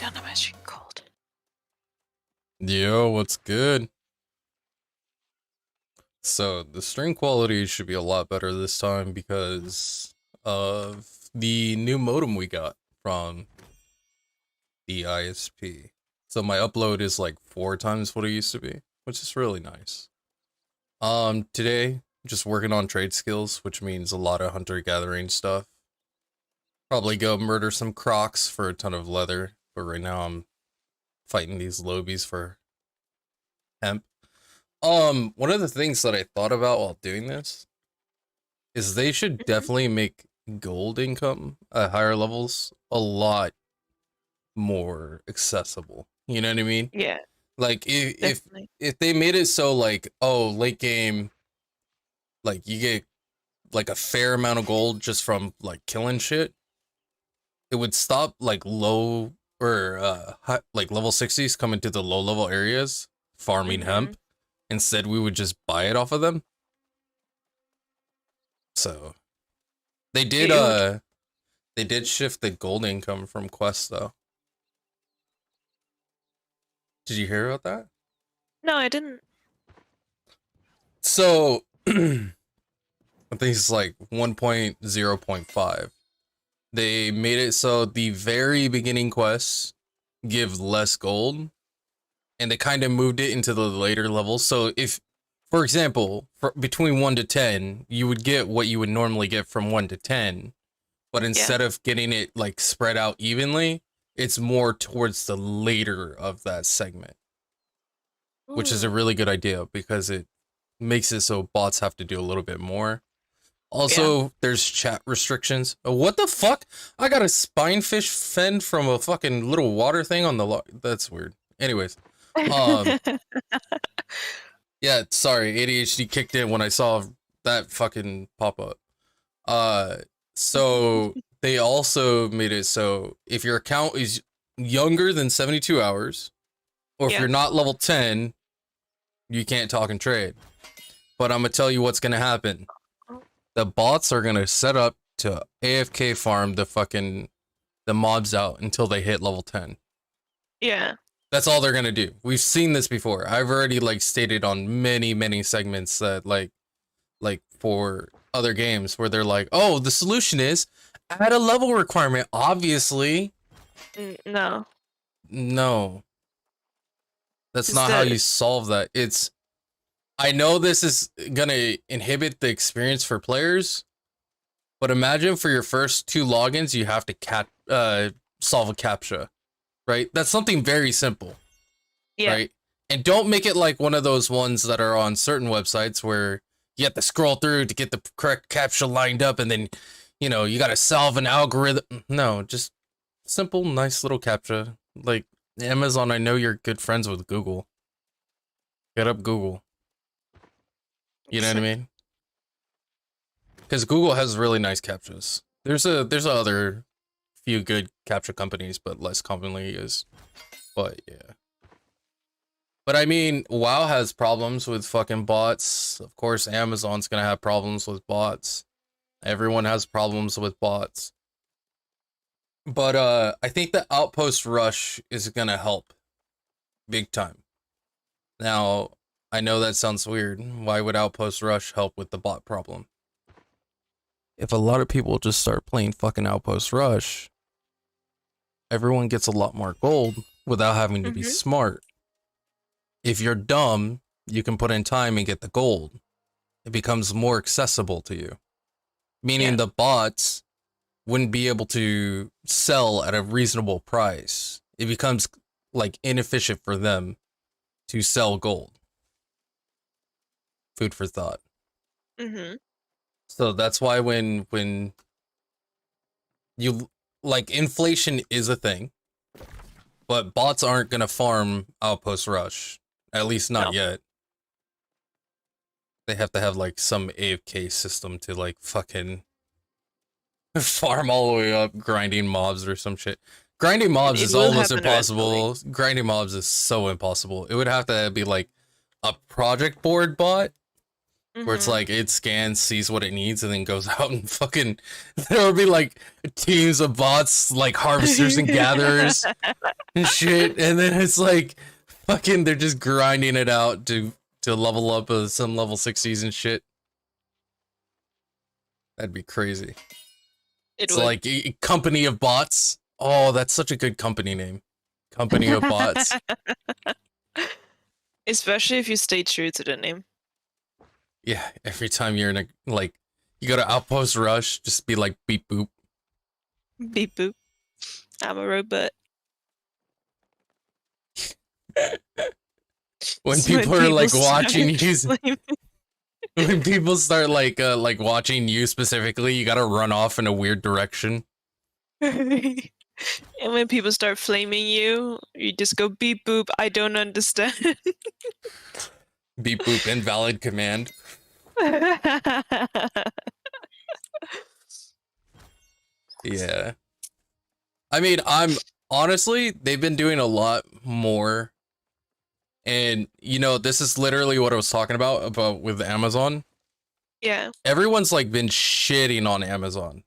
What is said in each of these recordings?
down on my stream cold. Yo, what's good? So the stream quality should be a lot better this time because of the new modem we got from the ISP. So my upload is like 4 times what it used to be, which is really nice. Today, just working on trade skills, which means a lot of hunter-gathering stuff. Probably go murder some crocs for a ton of leather, but right now I'm fighting these lobies for hemp. One of the things that I thought about while doing this is they should definitely make gold income at higher levels a lot more accessible. You know what I mean? Yeah, Like if definitely. if they made it so like, oh, late game, like you get like a fair amount of gold just from like killing shit, it would stop like low or like level 60s coming to the low level areas farming hemp. Instead, we would just buy it off of them. So they did they did shift the gold income from quests though. Did you hear about that? No, I didn't. So I think it's like 1.0.5. They made it so the very beginning quests give less gold, and they kind of moved it into the later levels. So if, for example, between 1 to 10, you would get what you would normally get from 1 to 10, but instead of getting it like spread out evenly, it's more towards the later of that segment, which is a really good idea because it makes it so bots have to do a little bit more. Also, there's chat restrictions. What the fuck? I got a spinefish fend from a fucking little water thing on the that's weird. Anyways, yeah, sorry, ADHD kicked in when I saw that fucking pop up. So they also made it so if your account is younger than 72 hours, or if you're not level 10, you can't talk and trade. But I'm gonna tell you what's gonna happen. The bots are gonna set up to AFK farm the mobs out until they hit level 10. Yeah. That's all they're gonna do. We've seen this before. I've already like stated on many segments that like for other games where they're like, oh, the solution is add a level requirement. Obviously. No. That's not how you solve that. I know this is gonna inhibit the experience for players, but imagine for your first 2 logins, you have to solve a CAPTCHA, right? That's something very simple, right? And don't make it like one of those ones that are on certain websites where you have to scroll through to get the correct CAPTCHA lined up, and then, you know, you gotta solve an algorithm. No, just simple, nice little CAPTCHA. Like Amazon, I know you're good friends with Google. Get up Google. You know what I mean? Because Google has really nice CAPTCHAs. There's other few good CAPTCHA companies, but less commonly used. But yeah. But I mean, WoW has problems with fucking bots. Of course, Amazon's gonna have problems with bots. Everyone has problems with bots. But I think the Outpost rush is gonna help big time. Now, I know that sounds weird. Why would Outpost Rush help with the bot problem? If a lot of people just start playing fucking Outpost Rush, everyone gets a lot more gold without having to be smart. If you're dumb, you can put in time and get the gold. It becomes more accessible to you. Meaning the bots wouldn't be able to sell at a reasonable price. It becomes like inefficient for them to sell gold. Food for thought. So that's why when you like, inflation is a thing, but bots aren't gonna farm Outpost Rush, at least not yet. They have to have like some AFK system to like fucking farm all the way up, grinding mobs or some shit. Grinding mobs is almost impossible. Grinding mobs is so impossible. It would have to be like a project board bot where it's Mm-hmm. like it scans, sees what it needs, and then goes out and fucking. There will be like teams of bots, like harvesters and gatherers and shit, and then it's like fucking they're just grinding it out to level up some level 60s and shit. That'd be crazy. It It's would. like a company of bots. Oh, that's such a good company name. Company of bots. Especially if you stay true to the name. Yeah, every time you're in a like you go to Outpost Rush, just be like beep boop. Beep boop. I'm a robot. When So when people are like start watching you, flaming- when people start like watching you specifically, you gotta run off in a weird direction. and when people start flaming you, you just go beep boop. I don't understand. Beep boop, invalid command. Yeah. I mean, I'm honestly, they've been doing a lot more. And you know, this is literally what I was talking about with Amazon. Yeah. Everyone's like been shitting on Amazon.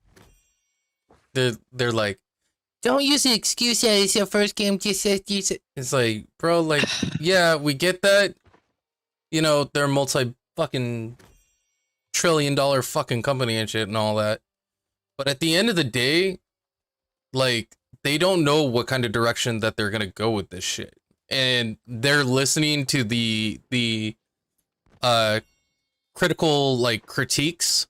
They're like, don't use the excuse that it's your first game, just use it. It's like, bro, like, yeah, we get that. You know, they're a multi fucking $1 trillion fucking company and shit and all that. But at the end of the day, like, they don't know what kind of direction that they're gonna go with this shit. And they're listening to the critical like critiques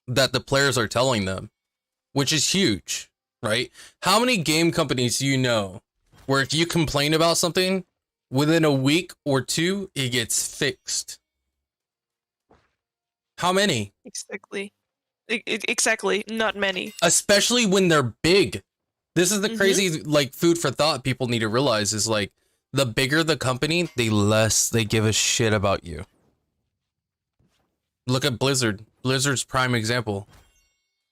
that the players are telling them, which is huge, right? How many game companies do you know where if you complain about something, within a week or two, it gets fixed? How many? Exactly. Exactly. Not many. Especially when they're big. This is the crazy like food for thought people need to realize is like the bigger the company, the less they give a shit about you. Look at Blizzard. Blizzard's prime example.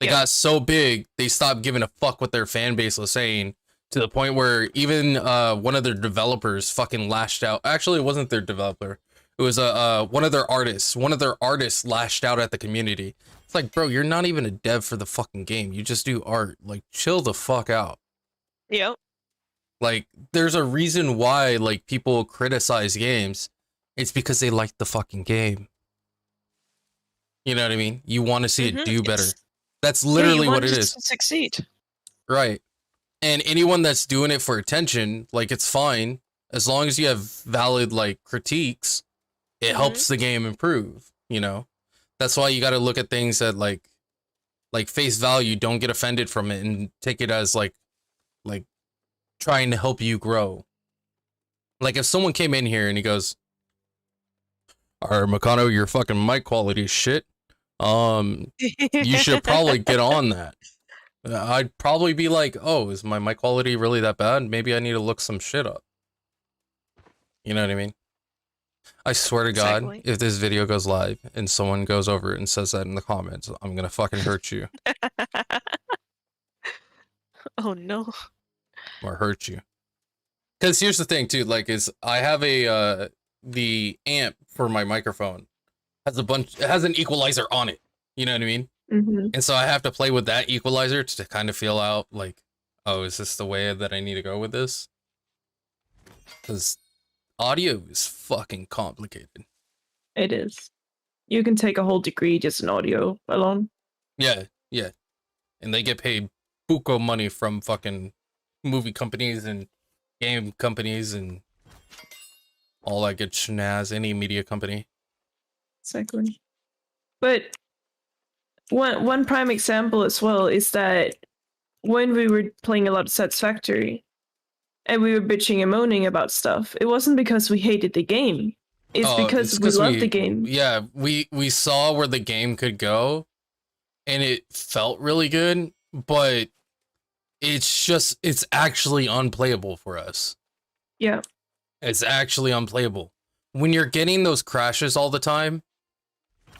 They got so big, they stopped giving a fuck what their fan base was saying to the point where even one of their developers fucking lashed out. Actually, it wasn't their developer. It was one of their artists. One of their artists lashed out at the community. It's like, bro, you're not even a dev for the fucking game. You just do art. Like, chill the fuck out. Yep. Like, there's a reason why like people criticize games. It's because they like the fucking game. You know what I mean? You want to see it do better. That's literally what it is. To succeed. Right. And anyone that's doing it for attention, like, it's fine. As long as you have valid like critiques, it helps the game improve, you know? That's why you got to look at things that like face value. Don't get offended from it and take it as like trying to help you grow. Like if someone came in here and he goes, "All right, Makano, your fucking mic quality is shit. You should probably get on that." I'd probably be like, "Oh, is my mic quality really that bad? Maybe I need to look some shit up." You know what I mean? I swear to God, if this video goes live and someone goes over and says that in the comments, I'm gonna fucking hurt you. Oh no. Or hurt you. Because here's the thing too, like, is I have a the amp for my microphone has it has an equalizer on it. You know what I mean? And so I have to play with that equalizer to kind of feel out like, oh, is this the way that I need to go with this? Because audio is fucking complicated. It is. You can take a whole degree just in audio alone. Yeah, yeah. And they get paid buco money from fucking movie companies and game companies and all that good schnaz, any media company. Exactly. But one prime example as well is that when we were playing a lot of Satisfactory and we were bitching and moaning about stuff, it wasn't because we hated the game. It's because we loved the game. Yeah, we saw where the game could go and it felt really good, but it's actually unplayable for us. Yeah. It's actually unplayable. When you're getting those crashes all the time,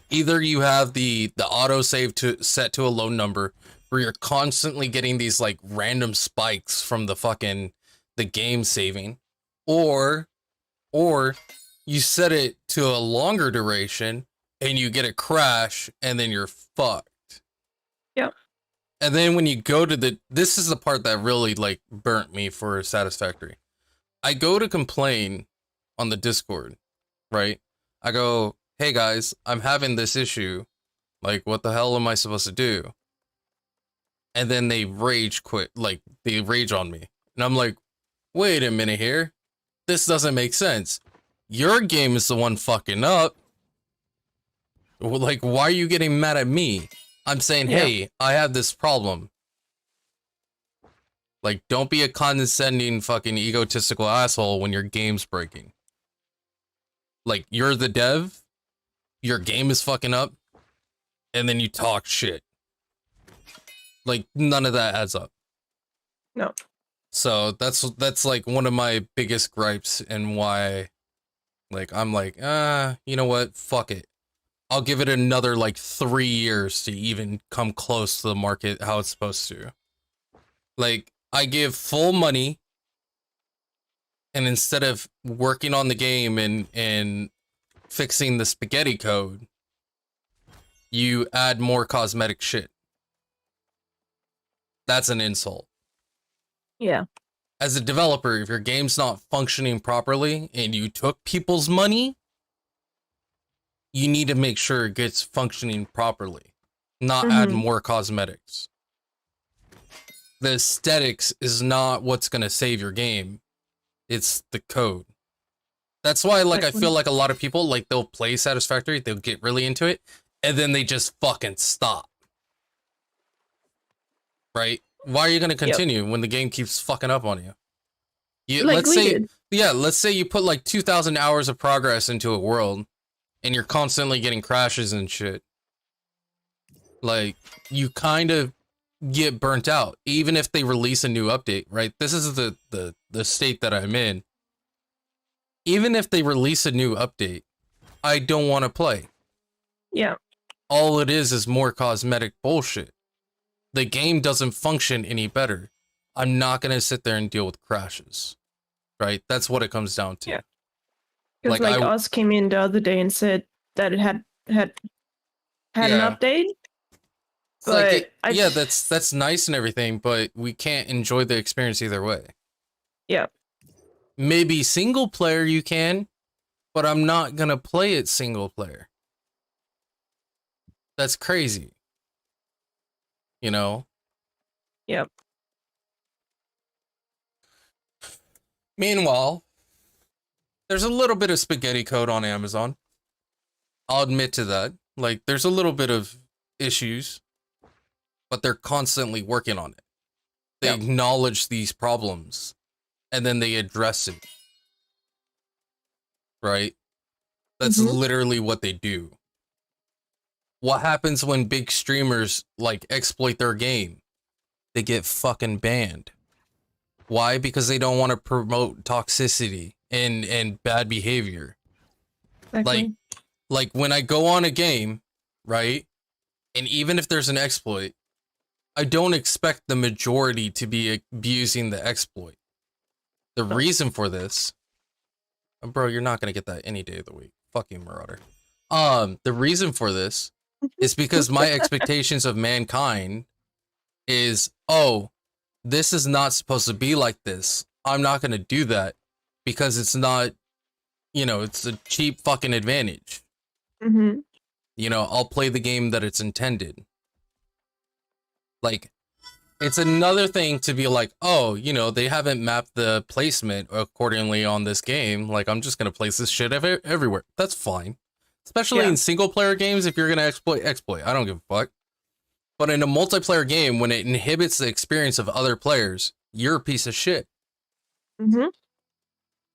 either you have the auto save set to a low number where you're constantly getting these like random spikes from the game saving, or you set it to a longer duration and you get a crash, and then you're fucked. Yep. And then when you go to this is the part that really like burnt me for Satisfactory. I go to complain on the Discord, right? I go, hey guys, I'm having this issue. Like, what the hell am I supposed to do? And then they rage quit, like they rage on me. And I'm like, wait a minute here. This doesn't make sense. Your game is the one fucking up. Like, why are you getting mad at me? I'm saying, hey, I have this problem. Like, don't be a condescending fucking egotistical asshole when your game's breaking. Like, you're the dev, your game is fucking up, and then you talk shit. Like, none of that adds up. No. So that's like one of my biggest gripes, and why, like, I'm like, you know what? Fuck it. I'll give it another like 3 years to even come close to the market how it's supposed to. Like, I give full money, and instead of working on the game and fixing the spaghetti code, you add more cosmetic shit. That's an insult. Yeah. As a developer, if your game's not functioning properly and you took people's money, you need to make sure it gets functioning properly, not add more cosmetics. The aesthetics is not what's going to save your game. It's the code. That's why, like, I feel like a lot of people, like, they'll play Satisfactory, they'll get really into it, and then they just fucking stop. Right? Why are you going to continue when the game keeps fucking up on you? Like let's say you put like 2,000 hours of progress into a world, and you're constantly getting crashes and shit. Like, you kind of get burnt out, even if they release a new update, right? This is the state that I'm in. Even if they release a new update, I don't want to play. Yeah. All it is more cosmetic bullshit. The game doesn't function any better. I'm not going to sit there and deal with crashes. Right? That's what it comes down to. Yeah. Because like Oz came in the other day and said that it had an update. But like that's nice and everything, but we can't enjoy the experience either way. Yeah. Maybe single player you can, but I'm not gonna play it single player. That's crazy. You know? Yep. Meanwhile, there's a little bit of spaghetti code on Amazon. I'll admit to that. Like, there's a little bit of issues, but they're constantly working on it. They acknowledge these problems, and then they address it. Right? That's literally what they do. What happens when big streamers, like, exploit their game? They get fucking banned. Why? Because they don't want to promote toxicity and bad behavior. Exactly. Like when I go on a game, right? And even if there's an exploit, I don't expect the majority to be abusing the exploit. The reason for this, bro, you're not going to get that any day of the week. Fuck you, Marauder. The reason for this is because my expectations of mankind is, oh, this is not supposed to be like this. I'm not going to do that because it's not, you know, it's a cheap fucking advantage. You know, I'll play the game that it's intended. Like, it's another thing to be like, oh, you know, they haven't mapped the placement accordingly on this game. Like, I'm just going to place this shit everywhere. That's fine. Especially in single player games, if you're going to exploit. I don't give a fuck. But in a multiplayer game, when it inhibits the experience of other players, you're a piece of shit.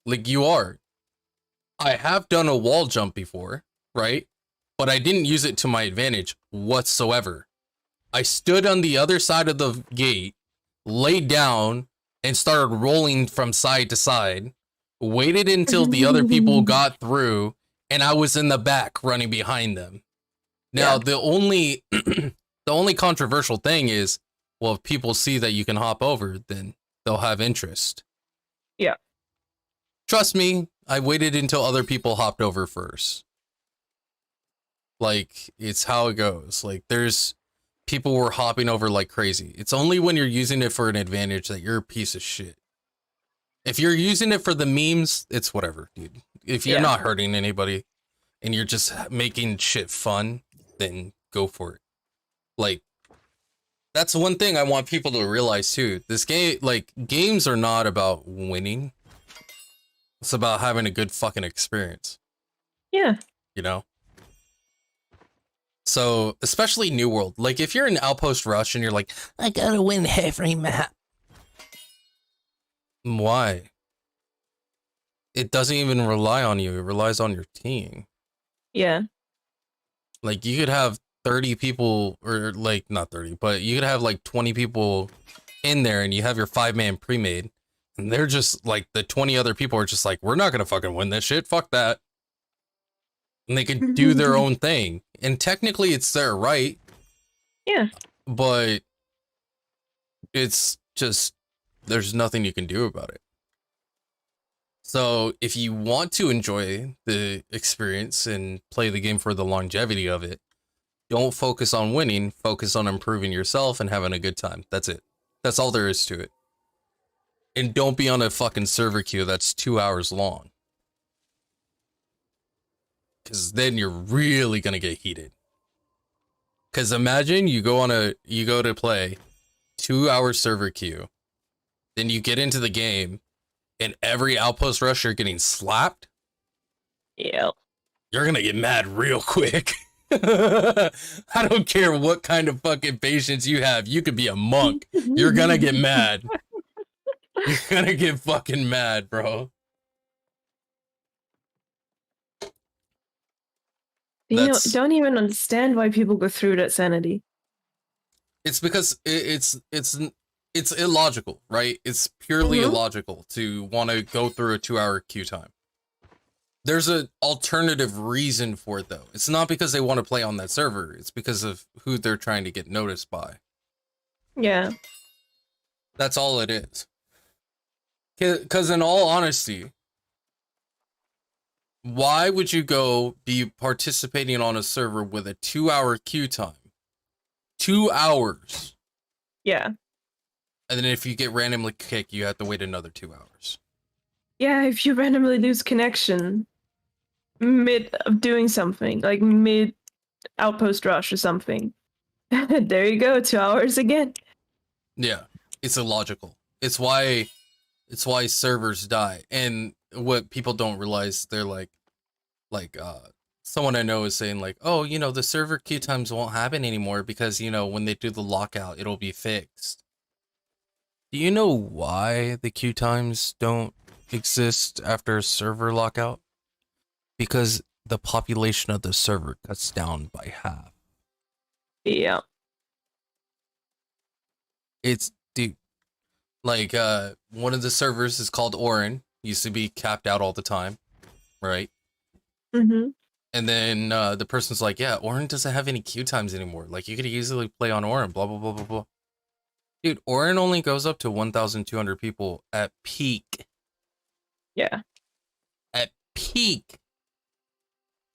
Like, you are. I have done a wall jump before, right? But I didn't use it to my advantage whatsoever. I stood on the other side of the gate, laid down, and started rolling from side to side, waited until the other people got through, and I was in the back running behind them. Now, the only the only controversial thing is, well, if people see that you can hop over, then they'll have interest. Yeah. Trust me, I waited until other people hopped over first. Like, it's how it goes. Like, there's people were hopping over like crazy. It's only when you're using it for an advantage that you're a piece of shit. If you're using it for the memes, it's whatever, dude. If you're not hurting anybody and you're just making shit fun, then go for it. Like, that's one thing I want people to realize too. This game, like, games are not about winning. It's about having a good fucking experience. Yeah. You know? So, especially New World. Like, if you're in Outpost Rush and you're like, I gotta win every map. Why? It doesn't even rely on you. It relies on your team. Yeah. Like, you could have 30 people, or like, not 30, but you could have like 20 people in there and you have your 5-man pre-made. And they're just like, the 20 other people are just like, we're not gonna fucking win this shit. Fuck that. And they could do their own thing. And technically it's their right. Yeah. But it's just, there's nothing you can do about it. So if you want to enjoy the experience and play the game for the longevity of it, don't focus on winning, focus on improving yourself and having a good time. That's it. That's all there is to it. And don't be on a fucking server queue that's 2 hours long. Because then you're really going to get heated. Because imagine you go to play 2-hour server queue. Then you get into the game and every Outpost rush you're getting slapped. Yeah. You're going to get mad real quick. I don't care what kind of fucking patience you have. You could be a monk. You're going to get mad. You're going to get fucking mad, bro. You don't even understand why people go through that sanity. It's because it's illogical, right? It's purely illogical to want to go through a 2-hour queue time. There's an alternative reason for it, though. It's not because they want to play on that server. It's because of who they're trying to get noticed by. Yeah. That's all it is. Because in all honesty, why would you go be participating on a server with a 2-hour queue time? 2 hours. Yeah. And then if you get randomly kicked, you have to wait another 2 hours. Yeah, if you randomly lose connection mid of doing something, like mid Outpost rush or something, there you go, 2 hours again. Yeah, it's illogical. It's why servers die. And what people don't realize, they're like someone I know is saying like, oh, you know, the server queue times won't happen anymore because, you know, when they do the lockout, it'll be fixed. Do you know why the queue times don't exist after a server lockout? Because the population of the server cuts down by half. Yeah. It's deep. Like, one of the servers is called Orin. Used to be capped out all the time, right? Mm-hmm. And then the person's like, yeah, Orin doesn't have any queue times anymore. Like, you could easily play on Orin, blah, blah, blah, blah, blah. Dude, Orin only goes up to 1,200 people at peak. Yeah. At peak.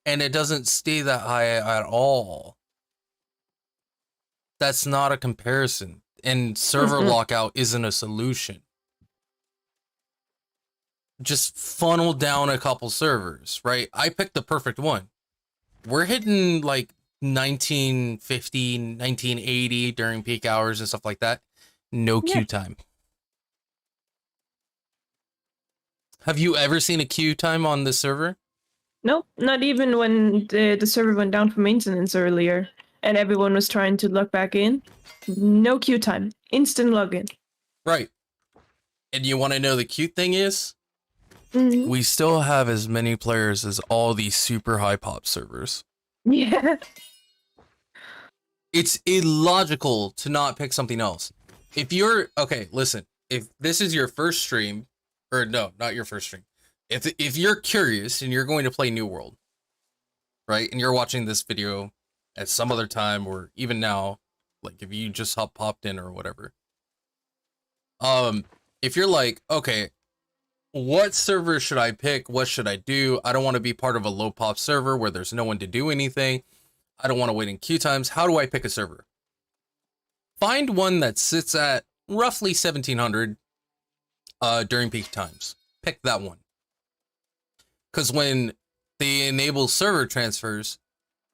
And it doesn't stay that high at all. That's not a comparison. And server lockout isn't a solution. Just funnel down a couple servers, right? I picked the perfect one. We're hitting like 1950, 1980 during peak hours and stuff like that. No queue time. Have you ever seen a queue time on the server? Nope, not even when the server went down for maintenance earlier and everyone was trying to log back in. No queue time. Instant login. Right. And you want to know the cute thing is? We still have as many players as all these super high pop servers. Yeah. It's illogical to not pick something else. If you're, okay, listen, if this is your first stream, or no, not your first stream. If you're curious and you're going to play New World, right? And you're watching this video at some other time or even now, like if you just popped in or whatever. If you're like, okay, what server should I pick? What should I do? I don't want to be part of a low pop server where there's no one to do anything. I don't want to wait in queue times. How do I pick a server? Find one that sits at roughly 1700 during peak times. Pick that one. Because when they enable server transfers,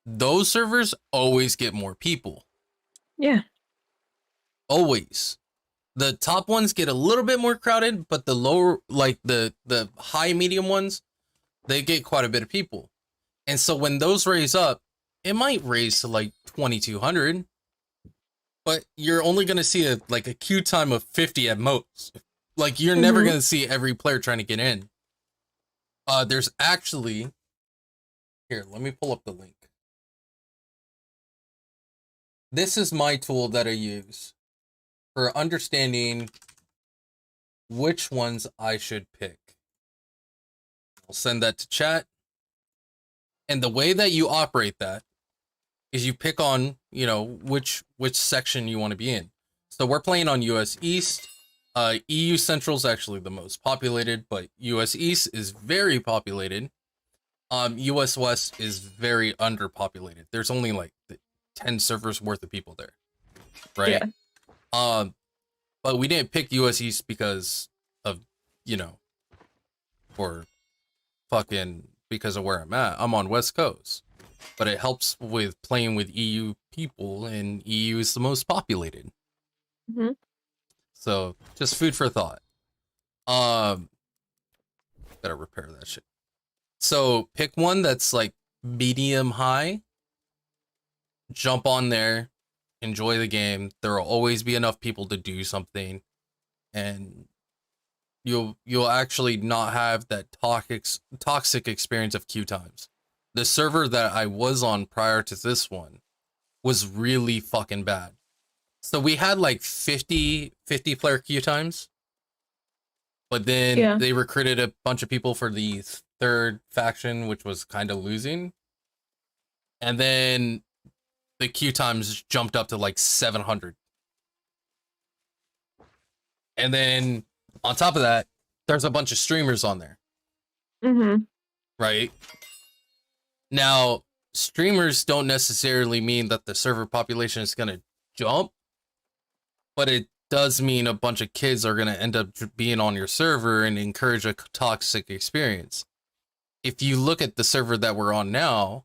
those servers always get more people. Yeah. Always. The top ones get a little bit more crowded, but the lower, like the high medium ones, they get quite a bit of people. And so when those raise up, it might raise to like 2200, but you're only going to see a queue time of 50 at most. Like, you're never going to see every player trying to get in. There's actually, here, let me pull up the link. This is my tool that I use for understanding which ones I should pick. I'll send that to chat. And the way that you operate that is you pick on, you know, which section you want to be in. So we're playing on US East. EU Central is actually the most populated, but US East is very populated. US West is very underpopulated. There's only like 10 servers worth of people there, right? Yeah. But we didn't pick US East because of, you know, because of where I'm at. I'm on West Coast, but it helps with playing with EU people, and EU is the most populated. Mm-hmm. So just food for thought. Gotta repair that shit. So pick one that's like medium high. Jump on there, enjoy the game. There will always be enough people to do something, and you'll actually not have that toxic experience of queue times. The server that I was on prior to this one was really fucking bad. So we had like 50 player queue times, but then they recruited a bunch of people for the third faction, which was kind of losing. And then the queue times jumped up to like 700. And then on top of that, there's a bunch of streamers on there. Mm-hmm. Right? Now, streamers don't necessarily mean that the server population is going to jump, but it does mean a bunch of kids are going to end up being on your server and encourage a toxic experience. If you look at the server that we're on now,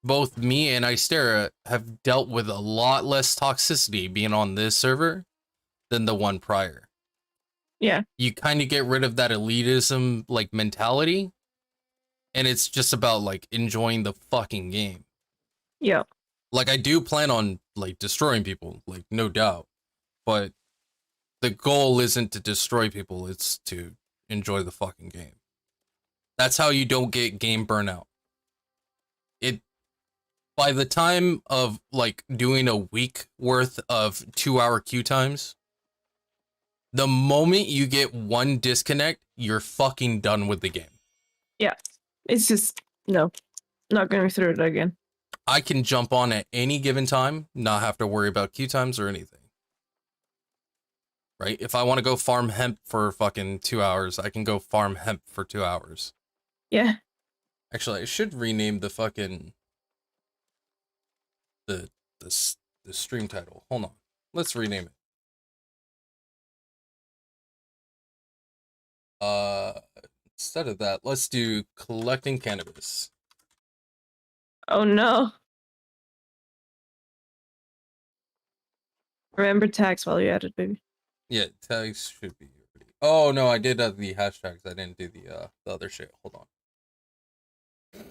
both me and Istera have dealt with a lot less toxicity being on this server than the one prior. Yeah. You kind of get rid of that elitism like mentality, and it's just about like enjoying the fucking game. Yeah. Like, I do plan on like destroying people, like, no doubt, but the goal isn't to destroy people, it's to enjoy the fucking game. That's how you don't get game burnout. By the time of like doing a week worth of 2-hour queue times, the moment you get one disconnect, you're fucking done with the game. Yeah. It's just, no, not going through it again. I can jump on at any given time, not have to worry about queue times or anything. Right? If I want to go farm hemp for fucking 2 hours, I can go farm hemp for 2 hours. Yeah. Actually, I should rename the fucking the stream title. Hold on. Let's rename it. Instead of that, let's do collecting cannabis. Oh no. Remember tags while you're at it, baby. Yeah, tags should be ready. Oh no, I did the hashtags. I didn't do the other shit. Hold on.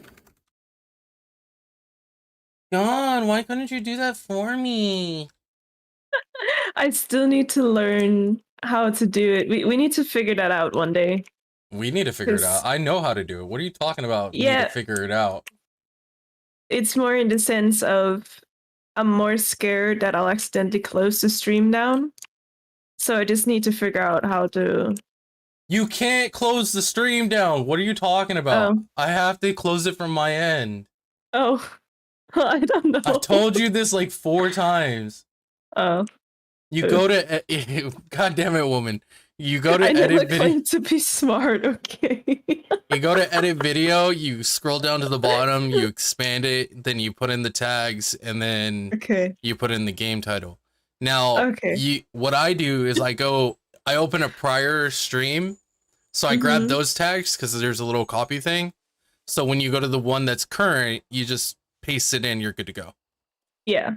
God, why couldn't you do that for me? I still need to learn how to do it. We need to figure that out one day. We need to figure it out. I know how to do it. What are you talking about? Yeah, need to figure it out. It's more in the sense of I'm more scared that I'll accidentally close the stream down. So I just need to figure out how to... You can't close the stream down. What are you talking about? Oh. I have to close it from my end. Oh. I don't know. I've told you this like 4 times. Oh. You go to... God damn it, woman. You go to I never edit video. claimed to be smart, okay? You go to edit video, you scroll down to the bottom, you expand it, then you put in the tags, and then Okay. you put in the game title. Now, Okay. what I do is I open a prior stream, so I grab those tags because there's a little copy thing. So when you go to the one that's current, you just paste it in, you're good to go. Yeah.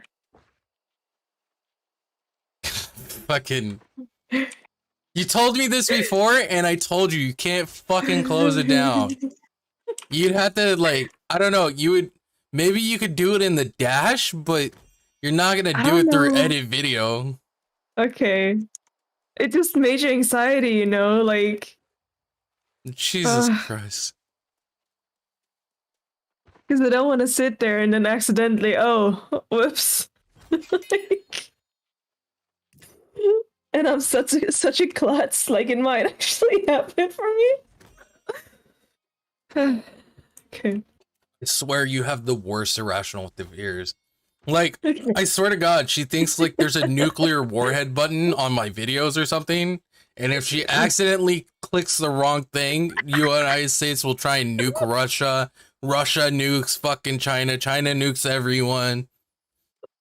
Fucking. You told me this before, and I told you can't fucking close it down. You'd have to, like, I don't know, maybe you could do it in the dash, but you're not gonna do it through edit video. Okay. It just major anxiety, you know, like. Jesus Christ. Because I don't want to sit there and then accidentally, whoops. Like, and I'm such a klutz, like it might actually happen for me. Okay. I swear you have the worst irrational fears. Like, I swear to God, she thinks like there's a nuclear warhead button on my videos or something. And if she accidentally clicks the wrong thing, United States will try and nuke Russia. Russia nukes fucking China. China nukes everyone.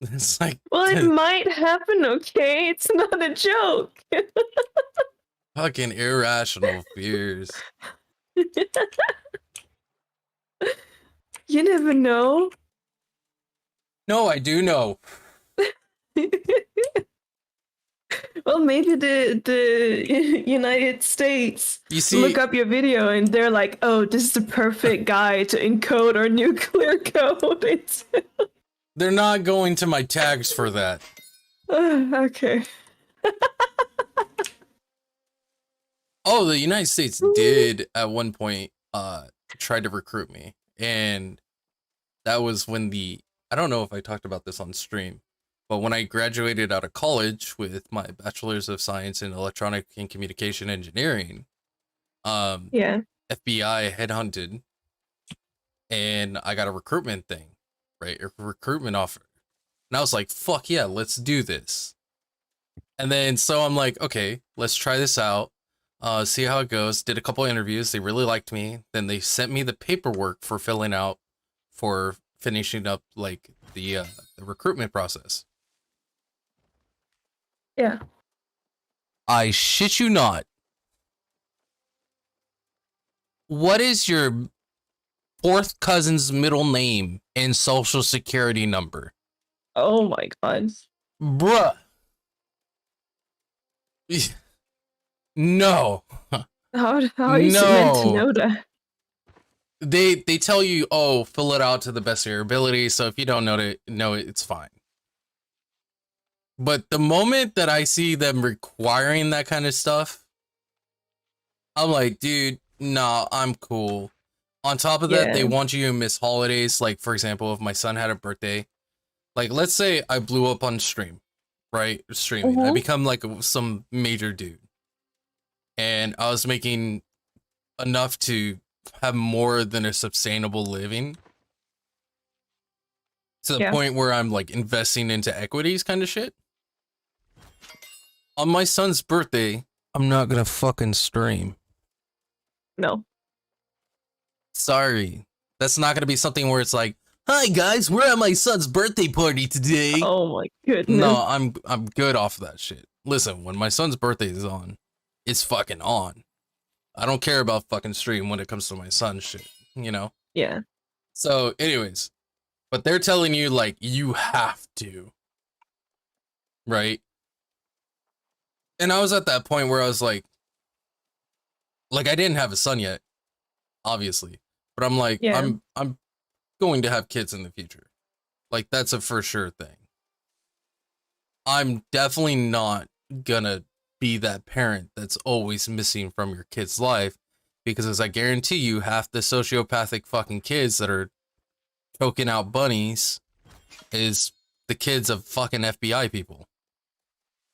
It's like, well, it might happen, okay? It's not a joke. Fucking irrational fears. You never know. No, I do know. Well, maybe the United States look up your video and they're like, oh, this is the perfect guy to encode our nuclear code. They're not going to my tags for that. Okay. Oh, the United States did at one point try to recruit me. And that was when I don't know if I talked about this on stream, but when I graduated out of college with my bachelor's of science in electronic and communication engineering, FBI headhunted and I got a recruitment thing, right? A recruitment offer. And I was like, fuck yeah, let's do this. And then, so I'm like, okay, let's try this out. See how it goes. Did a couple interviews. They really liked me. Then they sent me the paperwork for filling out for finishing up like the recruitment process. Yeah. I shit you not. What is your fourth cousin's middle name and social security number? Oh my God. Bruh. No. How is it meant to know that? They tell you, oh, fill it out to the best of your ability. So if you don't know it, it's fine. But the moment that I see them requiring that kind of stuff, I'm like, dude, nah, I'm cool. On top of that, they want you to miss holidays. Like, for example, if my son had a birthday, like, let's say I blew up on stream, right? Streaming. I become like some major dude. And I was making enough to have more than a sustainable living. To the point where I'm like investing into equities kind of shit. On my son's birthday, I'm not gonna fucking stream. No. Sorry. That's not gonna be something where it's like, hi guys, we're at my son's birthday party today. Oh my goodness. No, I'm good off of that shit. Listen, when my son's birthday is on, it's fucking on. I don't care about fucking stream when it comes to my son's shit, you know? Yeah. So, anyways, but they're telling you, like, you have to. Right? And I was at that point where I was like, I didn't have a son yet, obviously. But I'm like, I'm going to have kids in the future. Like, that's a for sure thing. I'm definitely not gonna be that parent that's always missing from your kid's life, because as I guarantee you, half the sociopathic fucking kids that are choking out bunnies is the kids of fucking FBI people.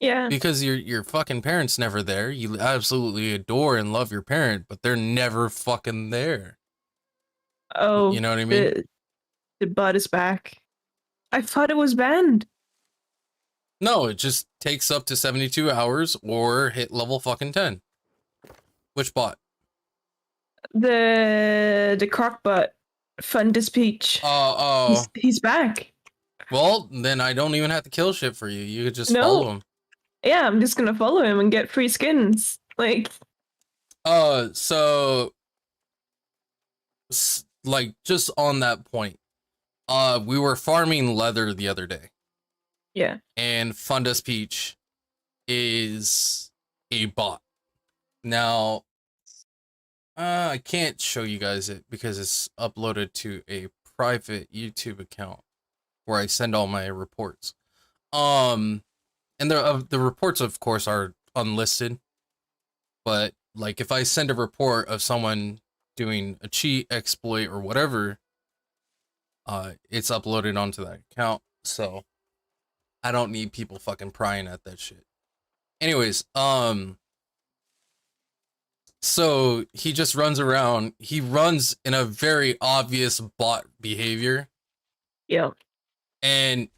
Yeah. Because your fucking parent's never there. You absolutely adore and love your parent, but they're never fucking there. Oh, you know what I mean? The butt is back. I thought it was banned. No, it just takes up to 72 hours or hit level fucking 10. Which bot? The crockbot, Fundus Peach. Oh. He's back. Well, then I don't even have to kill shit for you. You could just follow him. Yeah, I'm just gonna follow him and get free skins. Like. So, like, just on that point, we were farming leather the other day. Yeah. And Fundus Peach is a bot. Now, I can't show you guys it because it's uploaded to a private YouTube account where I send all my reports. And the reports, of course, are unlisted. But like, if I send a report of someone doing a cheat, exploit, or whatever, it's uploaded onto that account. So I don't need people fucking prying at that shit. Anyways, so he just runs around. He runs in a very obvious bot behavior. Yeah. And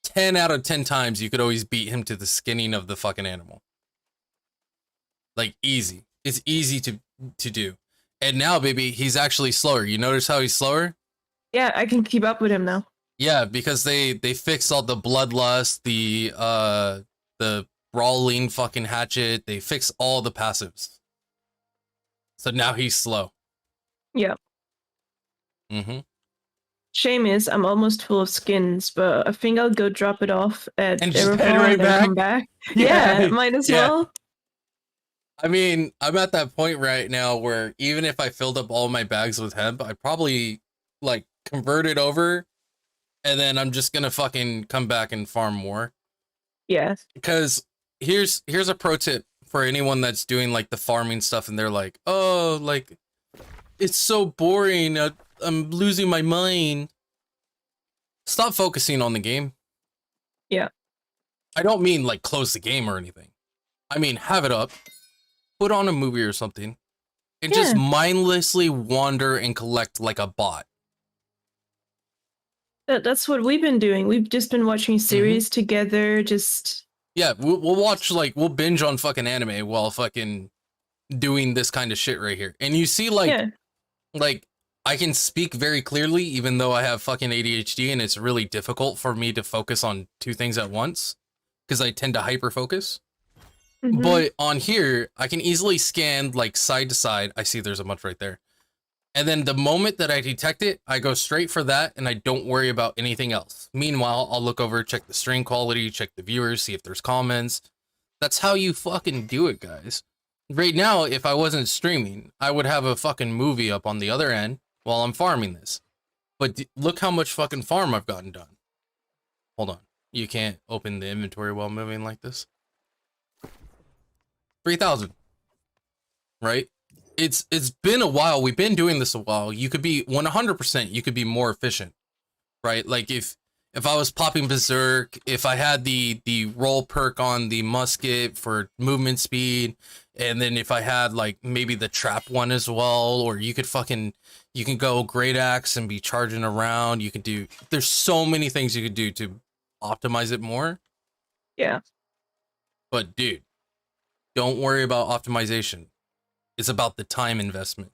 10 out of 10 times you could always beat him to the skinning of the fucking animal. Like, easy. It's easy to do. And now, baby, he's actually slower. You notice how he's slower? Yeah, I can keep up with him now. Yeah, because they fixed all the bloodlust, the brawling fucking hatchet. They fixed all the passives. So now he's slow. Yeah. Mm-hmm. Shame is I'm almost full of skins, but I think I'll go drop it off at And just Aerofarm head right and then back? come back. Yeah, might as well. I mean, I'm at that point right now where even if I filled up all my bags with hemp, I'd probably like convert it over and then I'm just gonna fucking come back and farm more. Yeah. Because here's a pro tip for anyone that's doing like the farming stuff and they're like, oh, like it's so boring. I'm losing my mind. Stop focusing on the game. Yeah. I don't mean like close the game or anything. I mean, have it up, put on a movie or something, and just mindlessly wander and collect like a bot. That's what we've been doing. We've just been watching series together, just... Yeah, we'll watch, like, we'll binge on fucking anime while fucking doing this kind of shit right here. And you see, like, like, I can speak very clearly, even though I have fucking ADHD, and it's really difficult for me to focus on two things at once, because I tend to hyper-focus. But on here, I can easily scan, like, side to side. I see there's a bunch right there. And then the moment that I detect it, I go straight for that, and I don't worry about anything else. Meanwhile, I'll look over, check the stream quality, check the viewers, see if there's comments. That's how you fucking do it, guys. Right now, if I wasn't streaming, I would have a fucking movie up on the other end while I'm farming this. But look how much fucking farm I've gotten done. Hold on. You can't open the inventory while moving like this. 3,000. Right? It's been a while. We've been doing this a while. You could be 100%. You could be more efficient, right? Like if I was popping berserk, if I had the roll perk on the musket for movement speed, and then if I had like maybe the trap one as well, or you can go great axe and be charging around. You can do. There's so many things you could do to optimize it more. Yeah. But dude, don't worry about optimization. It's about the time investment,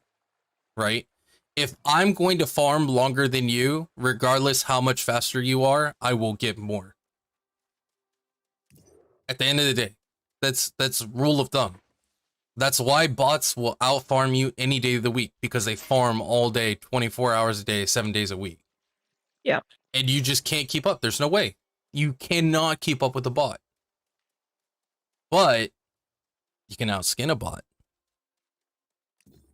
right? If I'm going to farm longer than you, regardless how much faster you are, I will get more. At the end of the day, that's rule of thumb. That's why bots will out-farm you any day of the week, because they farm all day, 24 hours a day, 7 days a week. Yeah. And you just can't keep up. There's no way. You cannot keep up with a bot. But you can outskin a bot.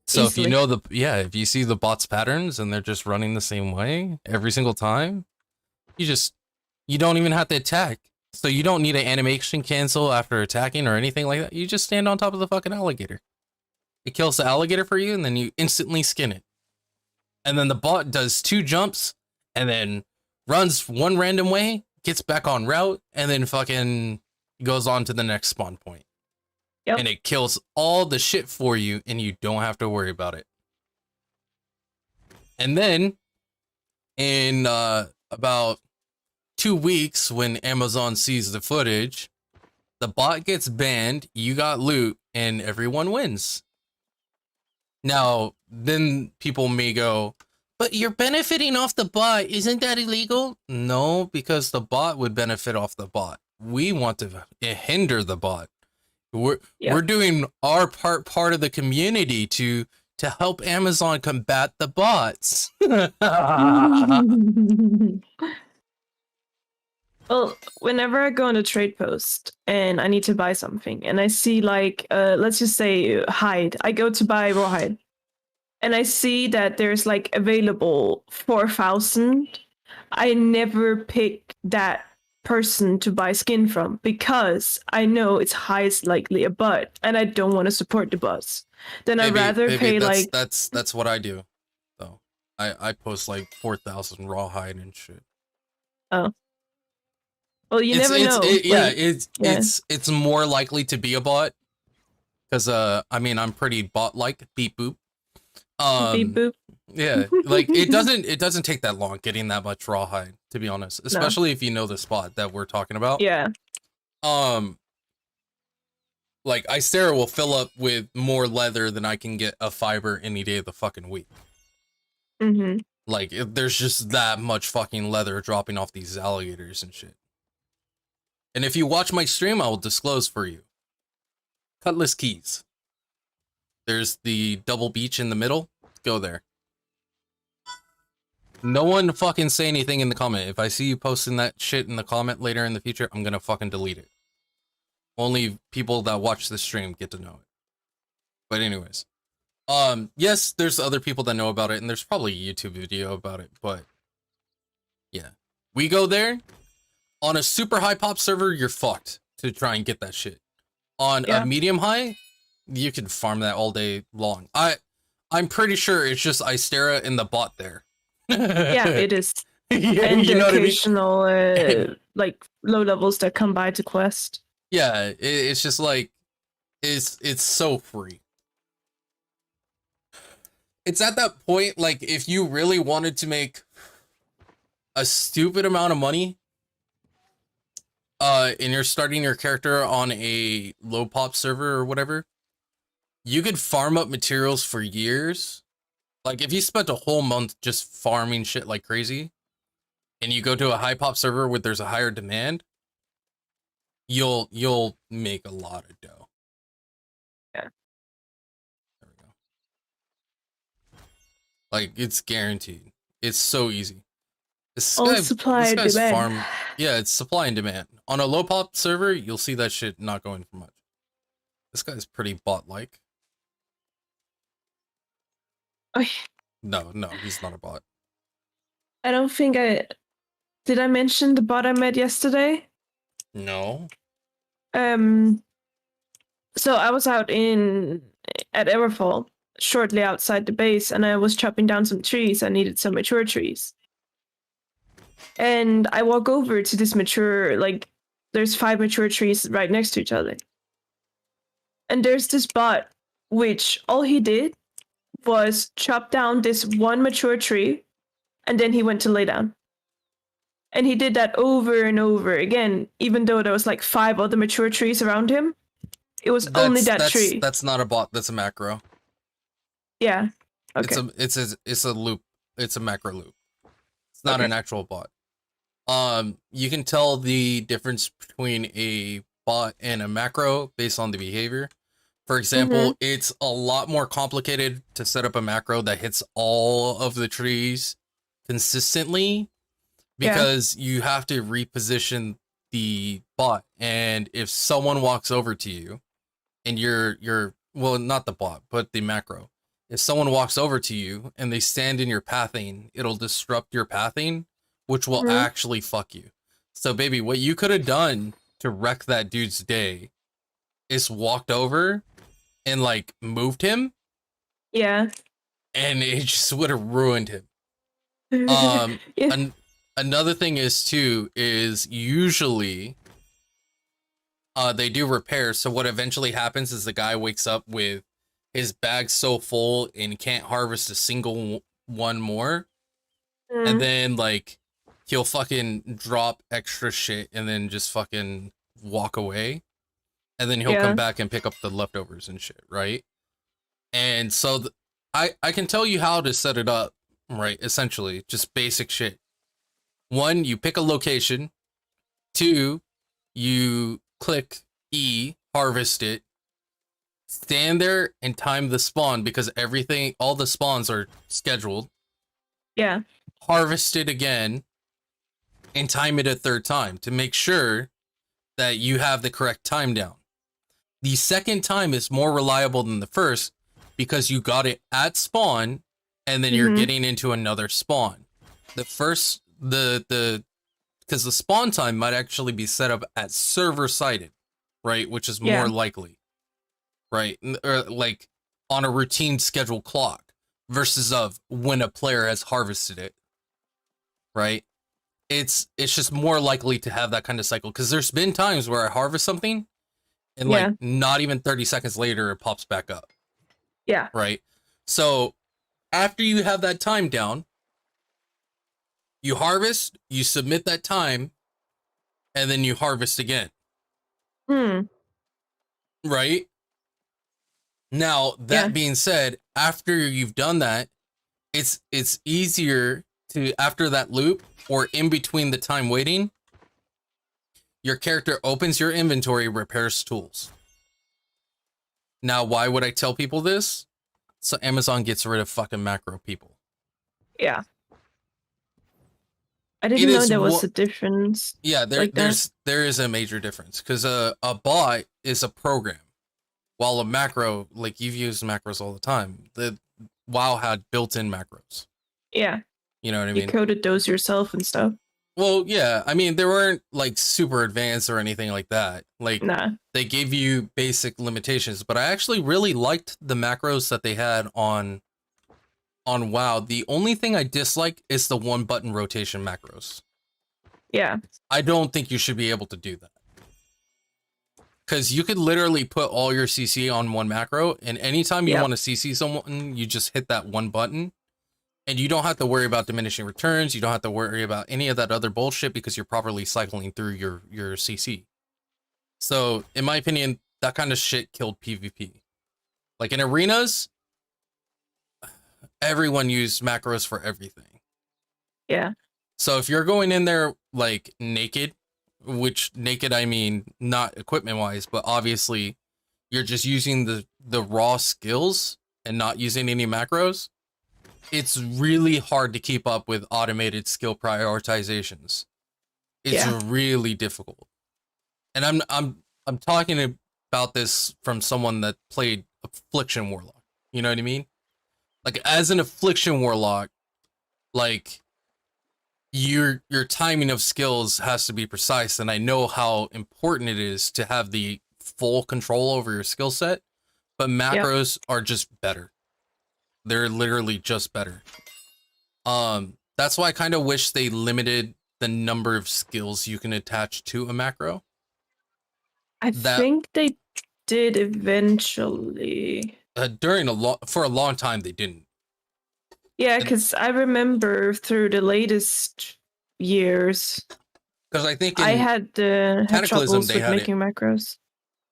So if you know if you see the bot's patterns and they're just running the same way every single time, you don't even have to attack. So you don't need an animation cancel after attacking or anything like that. You just stand on top of the fucking alligator. It kills the alligator for you and then you instantly skin it. And then the bot does 2 jumps and then runs one random way, gets back on route, and then fucking goes on to the next spawn point. Yep. And it kills all the shit for you, and you don't have to worry about it. And then, in about 2 weeks, when Amazon sees the footage, the bot gets banned, you got loot, and everyone wins. Now, then people may go, but you're benefiting off the bot. Isn't that illegal? No, because the bot would benefit off the bot. We want to hinder the bot. We're doing our part of the community to help Amazon combat the bots. Well, whenever I go on a trade post and I need to buy something and I see like, let's just say hide, I go to buy rawhide and I see that there's like available 4,000, I never pick that person to buy skin from because I know it's highest likely a bot and I don't want to support the bots. Then I'd rather pay like... That's what I do. So I post like 4,000 rawhide and shit. Oh. Well, you never know. It's more likely to be a bot because I mean I'm pretty bot like beep boop. Beep boop. Yeah, like it doesn't take that long getting that much rawhide, to be honest, especially if you know the spot that we're talking about. Yeah. Like Ystera will fill up with more leather than I can get a fiber any day of the fucking week. Mm-hmm. Like there's just that much fucking leather dropping off these alligators and shit. And if you watch my stream, I will disclose for you. Cutlass keys. There's the double beach in the middle. Go there. No one fucking say anything in the comment. If I see you posting that shit in the comment later in the future, I'm gonna fucking delete it. Only people that watch the stream get to know it. But anyways. Yes, there's other people that know about it, and there's probably a YouTube video about it, but yeah. We go there. On a super high pop server, you're fucked to try and get that shit. On a medium high, you can farm that all day long. I'm pretty sure it's just Ystera in the bot there. Yeah, it is. Yeah, and you know occasional what I mean? like low levels that come by to quest. Yeah, it's just like it's so free. It's at that point, like if you really wanted to make a stupid amount of money, and you're starting your character on a low pop server or whatever, you could farm up materials for years. Like if you spent a whole month just farming shit like crazy, and you go to a high pop server where there's a higher demand, you'll make a lot of dough. Yeah. There we go. Like it's guaranteed. It's so easy. Supply and demand. Yeah, it's supply and demand. On a low pop server, you'll see that shit not going for much. This guy's pretty bot-like. No, he's not a bot. I don't think did I mention the bot I met yesterday? No. So I was out at Everfall, shortly outside the base, and I was chopping down some trees. I needed some mature trees. And I walk over to this mature, like, there's 5 mature trees right next to each other. And there's this bot, which all he did was chop down this one mature tree, and then he went to lay down. And he did that over and over again, even though there was like 5 other mature trees around him. It was only that tree. That's not a bot, that's a macro. Yeah. Okay. It's a loop. It's a macro loop. It's not an actual bot. You can tell the difference between a bot and a macro based on the behavior. For example, it's a lot more complicated to set up a macro that hits all of the trees consistently because you have to reposition the bot. And if someone walks over to you and you're well, not the bot, but the macro. If someone walks over to you and they stand in your pathing, it'll disrupt your pathing, which will actually fuck you. So, baby, what you could have done to wreck that dude's day is walked over and, like, moved him. Yeah. And it just would have ruined him. Another thing is, too, is usually they do repairs. So what eventually happens is the guy wakes up with his bag so full and can't harvest a single one more. And then, like, he'll fucking drop extra shit and then just fucking walk away. And then he'll come back and pick up the leftovers and shit, right? And so I can tell you how to set it up, right? Essentially, just basic shit. 1, you pick a location. 2, you click E, harvest it. Stand there and time the spawn because all the spawns are scheduled. Yeah. Harvest it again and time it a 3rd time to make sure that you have the correct time down. The 2nd time is more reliable than the 1st because you got it at spawn and then you're getting into another spawn. The first, because the spawn time might actually be set up at server sided, right? Which is more likely, right? Or like on a routine scheduled clock versus of when a player has harvested it, right? It's just more likely to have that kind of cycle because there's been times where I harvest something and like not even 30 seconds later it pops back up. Yeah. Right. So after you have that time down, you harvest, you submit that time, and then you harvest again. Right? Now, that being said, after you've done that, it's easier to, after that loop or in between the time waiting, your character opens your inventory, repairs tools. Now, why would I tell people this? So Amazon gets rid of fucking macro people. Yeah. I didn't know there was a difference. Yeah, there is a major difference because a bot is a program, while a macro, like you've used macros all the time. The WoW had built-in macros. Yeah. You know what I mean? You coded those yourself and stuff. Well, yeah. I mean, they weren't like super advanced or anything like that. Like, they gave you basic limitations, but I actually really liked the macros that they had on WoW. The only thing I dislike is the 1-button rotation macros. Yeah. I don't think you should be able to do that. Because you could literally put all your CC on one macro, and anytime you want to CC someone, you just hit that 1 button. And you don't have to worry about diminishing returns. You don't have to worry about any of that other bullshit because you're properly cycling through your CC. So, in my opinion, that kind of shit killed PvP. Like in arenas, everyone used macros for everything. Yeah. So if you're going in there like naked, which naked I mean not equipment wise, but obviously you're just using the raw skills and not using any macros, it's really hard to keep up with automated skill prioritizations. It's really difficult. And I'm talking about this from someone that played Affliction Warlock. You know what I mean? Like as an Affliction Warlock, like your timing of skills has to be precise, and I know how important it is to have the full control over your skill set, but macros are just better. They're literally just better. That's why I kind of wish they limited the number of skills you can attach to a macro. I think they did eventually. For a long time they didn't. Yeah, because I remember through the latest years. Because I think I had troubles with making macros.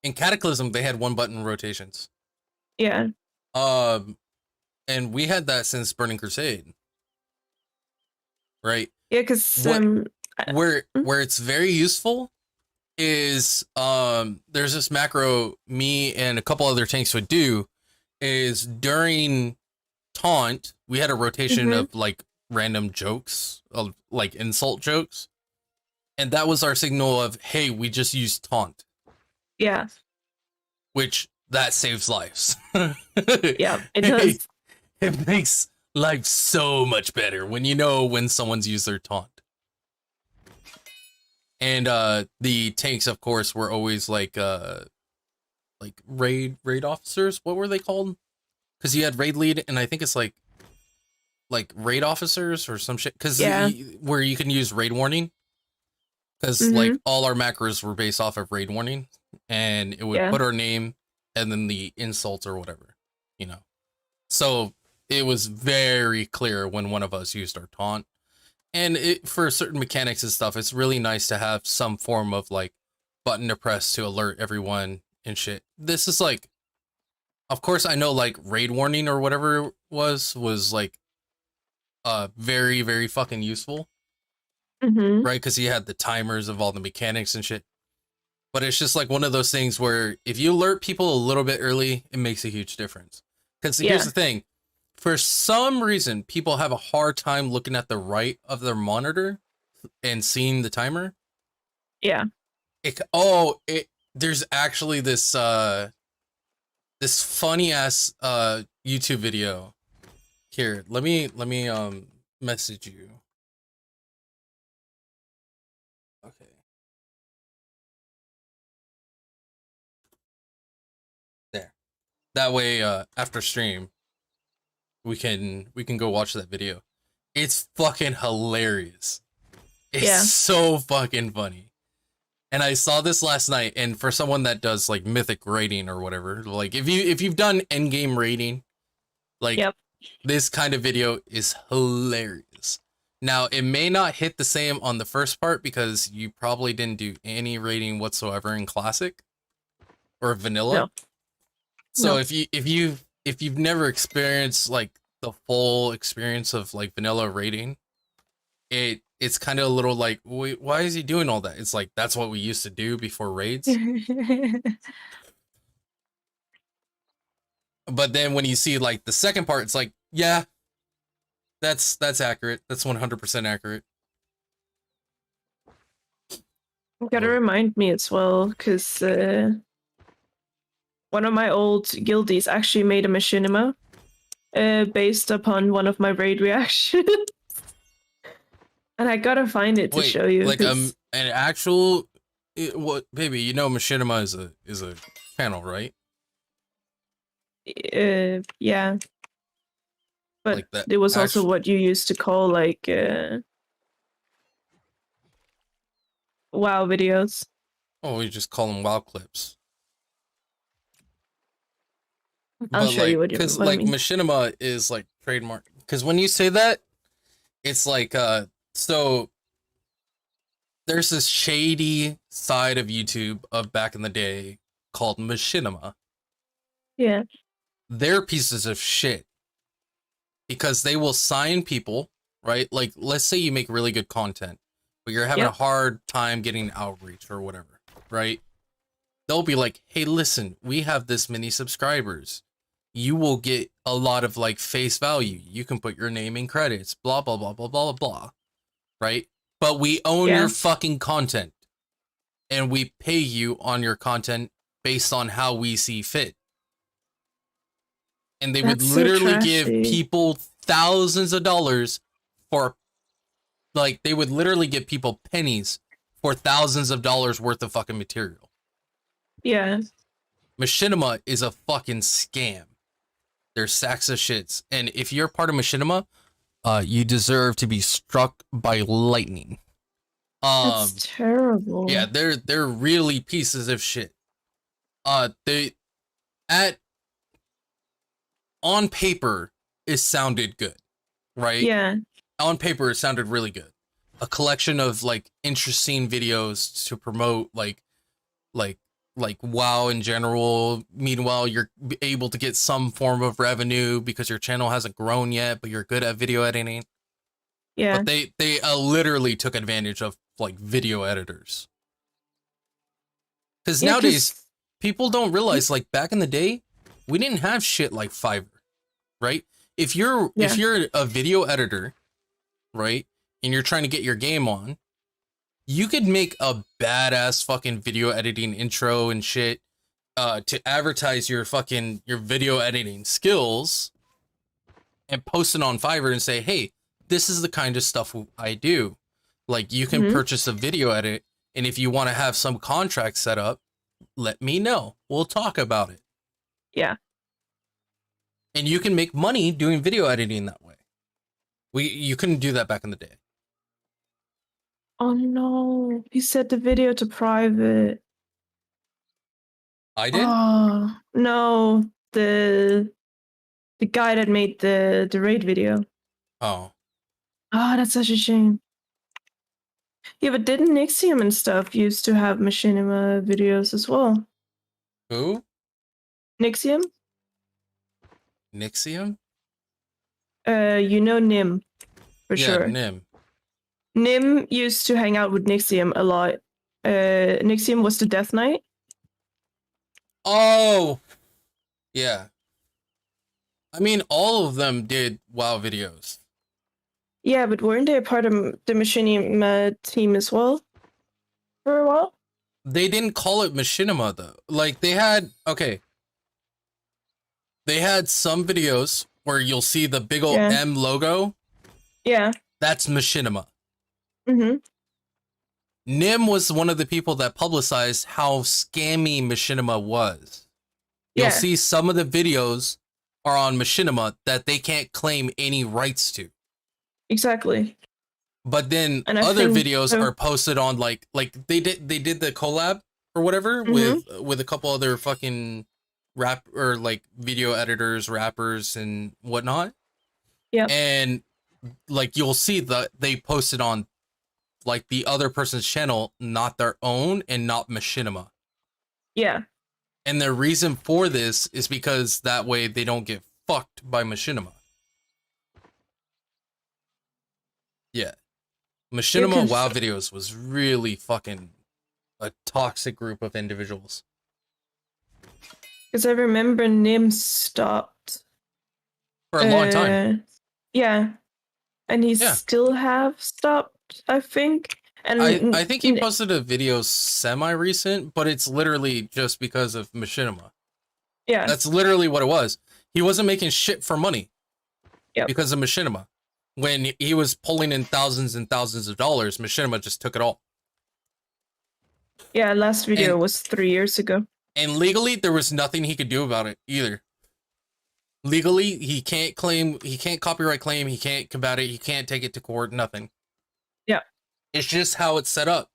In Cataclysm, they had 1-button rotations. Yeah. And we had that since Burning Crusade. Right? Yeah, because where it's very useful is there's this macro me and a couple other tanks would do is during taunt we had a rotation of like random jokes, of like insult jokes, and that was our signal of, hey, we just used taunt. Yeah. Which that saves lives. Yeah, it does. It makes life so much better when you know when someone's used their taunt. And the tanks, of course, were always like raid officers. What were they called? Because you had raid lead, and I think it's like raid officers or some shit. Because where you can use raid warning. Because like all our macros were based off of raid warning, and it would put our name and then the insult or whatever, you know. So it was very clear when one of us used our taunt. And for certain mechanics and stuff, it's really nice to have some form of like button to press to alert everyone and shit. This is like, of course, I know like raid warning or whatever it was like very, very fucking useful, right? Because you had the timers of all the mechanics and shit. But it's just like one of those things where if you alert people a little bit early, it makes a huge difference. Because here's the thing. For some reason, people have a hard time looking at the right of their monitor and seeing the timer. Yeah. There's actually this this funny ass YouTube video. Here, let me message you. Okay. There. That way after stream we can go watch that video. It's fucking hilarious. It's so fucking funny. And I saw this last night, and for someone that does like mythic raiding or whatever, like if you've done endgame raiding, like this kind of video is hilarious. Now, it may not hit the same on the first part because you probably didn't do any raiding whatsoever in classic or vanilla. No. So if you've never experienced like the full experience of like vanilla raiding, it's kind of a little like, wait, why is he doing all that? It's like, that's what we used to do before raids. But then when you see like the second part, it's like, yeah, that's accurate. That's 100% accurate. You gotta remind me as well, because one of my old guildies actually made a machinima based upon one of my raid reactions. And I gotta find it to show you. Like an actual, what, baby? You know, Machinima is a channel, right? Yeah. But like that it was also what you used to call like WoW videos. Oh, we just call them WoW clips. I'll show you what you mean. Because like Machinima is like trademark. Because when you say that, it's like so there's this shady side of YouTube of back in the day called Machinima. Yeah. They're pieces of shit. Because they will sign people, right? Like, let's say you make really good content, but you're having a hard time getting outreach or whatever, right? They'll be like, hey, listen, we have this many subscribers. You will get a lot of like face value. You can put your name in credits, blah, blah, blah, blah, blah, blah, right? But we own your fucking content and we pay you on your content based on how we see fit. And they would literally give people thousands of dollars for, like, they would literally give people pennies for thousands of dollars worth of fucking material. Yeah. Machinima is a fucking scam. They're sacks of shits. And if you're part of Machinima, you deserve to be struck by lightning. That's terrible. Yeah, they're really pieces of shit. On paper, it sounded good, right? Yeah. On paper, it sounded really good. A collection of like interesting videos to promote like WoW in general. Meanwhile, you're able to get some form of revenue because your channel hasn't grown yet, but you're good at video editing. Yeah. But they literally took advantage of like video editors. Because nowadays, people don't realize, like back in the day, we didn't have shit like Fiverr. Right? If you're a video editor, right, and you're trying to get your game on, you could make a badass fucking video editing intro and shit to advertise your video editing skills and post it on Fiverr and say, hey, this is the kind of stuff I do. Like, you can purchase a video edit, and if you want to have some contract set up, let me know. We'll talk about it. Yeah. And you can make money doing video editing that way. You couldn't do that back in the day. Oh no, he set the video to private. I did? Oh no, the guy that made the raid video. Oh. Oh, that's such a shame. Yeah, but didn't Nixium and stuff used to have Machinima videos as well? Who? Nixium? Nixium? You know Nim, for Yeah, sure. Nim. Nim used to hang out with Nixium a lot. Nixium was the Death Knight. Oh! Yeah. I mean, all of them did WoW videos. Yeah, but weren't they a part of the Machinima team as well? For a while? They didn't call it Machinima, though. Like, they had... Okay. They had some videos where you'll see the big old M logo. Yeah. That's Machinima. Mm-hmm. Nim was one of the people that publicized how scammy Machinima was. You'll see some of the videos are on Machinima that they can't claim any rights to. Exactly. But then other videos are posted on like they did the collab or whatever with a couple other fucking rap or like video editors, rappers and whatnot. Yeah. And like you'll see that they posted on like the other person's channel, not their own and not Machinima. Yeah. And the reason for this is because that way they don't get fucked by Machinima. Yeah. Machinima WoW videos was really fucking a toxic group of individuals. Because I remember Nim stopped. For a long time. Yeah. And he still have stopped, I think. And I think he posted a video semi-recent, but it's literally just because of Machinima. Yeah. That's literally what it was. He wasn't making shit for money. Yep. Because of Machinima. When he was pulling in thousands and thousands of dollars, Machinima just took it all. Yeah, last video was 3 years ago. And legally, there was nothing he could do about it either. Legally, he can't copyright claim, he can't combat it, he can't take it to court, nothing. Yeah. It's just how it's set up.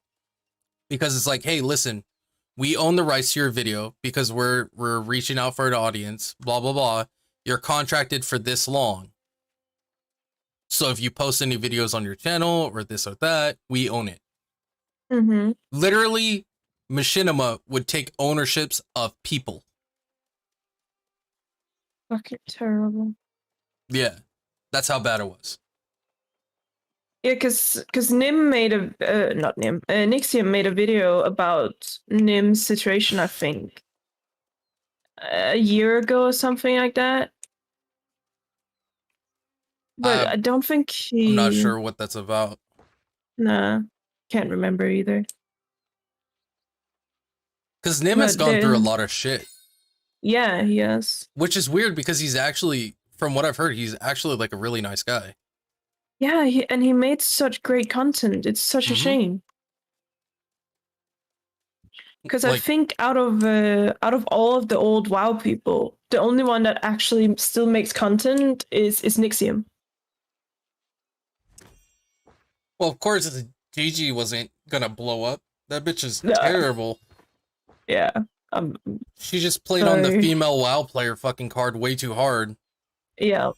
Because it's like, hey, listen, we own the rights to your video because we're reaching out for an audience, blah, blah, blah. You're contracted for this long. So if you post any videos on your channel or this or that, we own it. Mm-hmm. Literally, Machinima would take ownerships of people. Fucking terrible. Yeah, that's how bad it was. Yeah, because Nim made a not Nim, Nixium made a video about Nim's situation, I think, a year ago or something like that. But I don't think he... I'm not sure what that's about. Nah, can't remember either. Because Nim has gone through a lot of shit. Yeah, he has. Which is weird because he's actually, from what I've heard, he's actually like a really nice guy. Yeah, he made such great content. It's such a shame. Because I think out of all of the old WoW people, the only one that actually still makes content is Nixium. Well, of course, Gigi wasn't gonna blow up. That bitch is terrible. Yeah. She just played on the female WoW player fucking card way too hard. Yeah.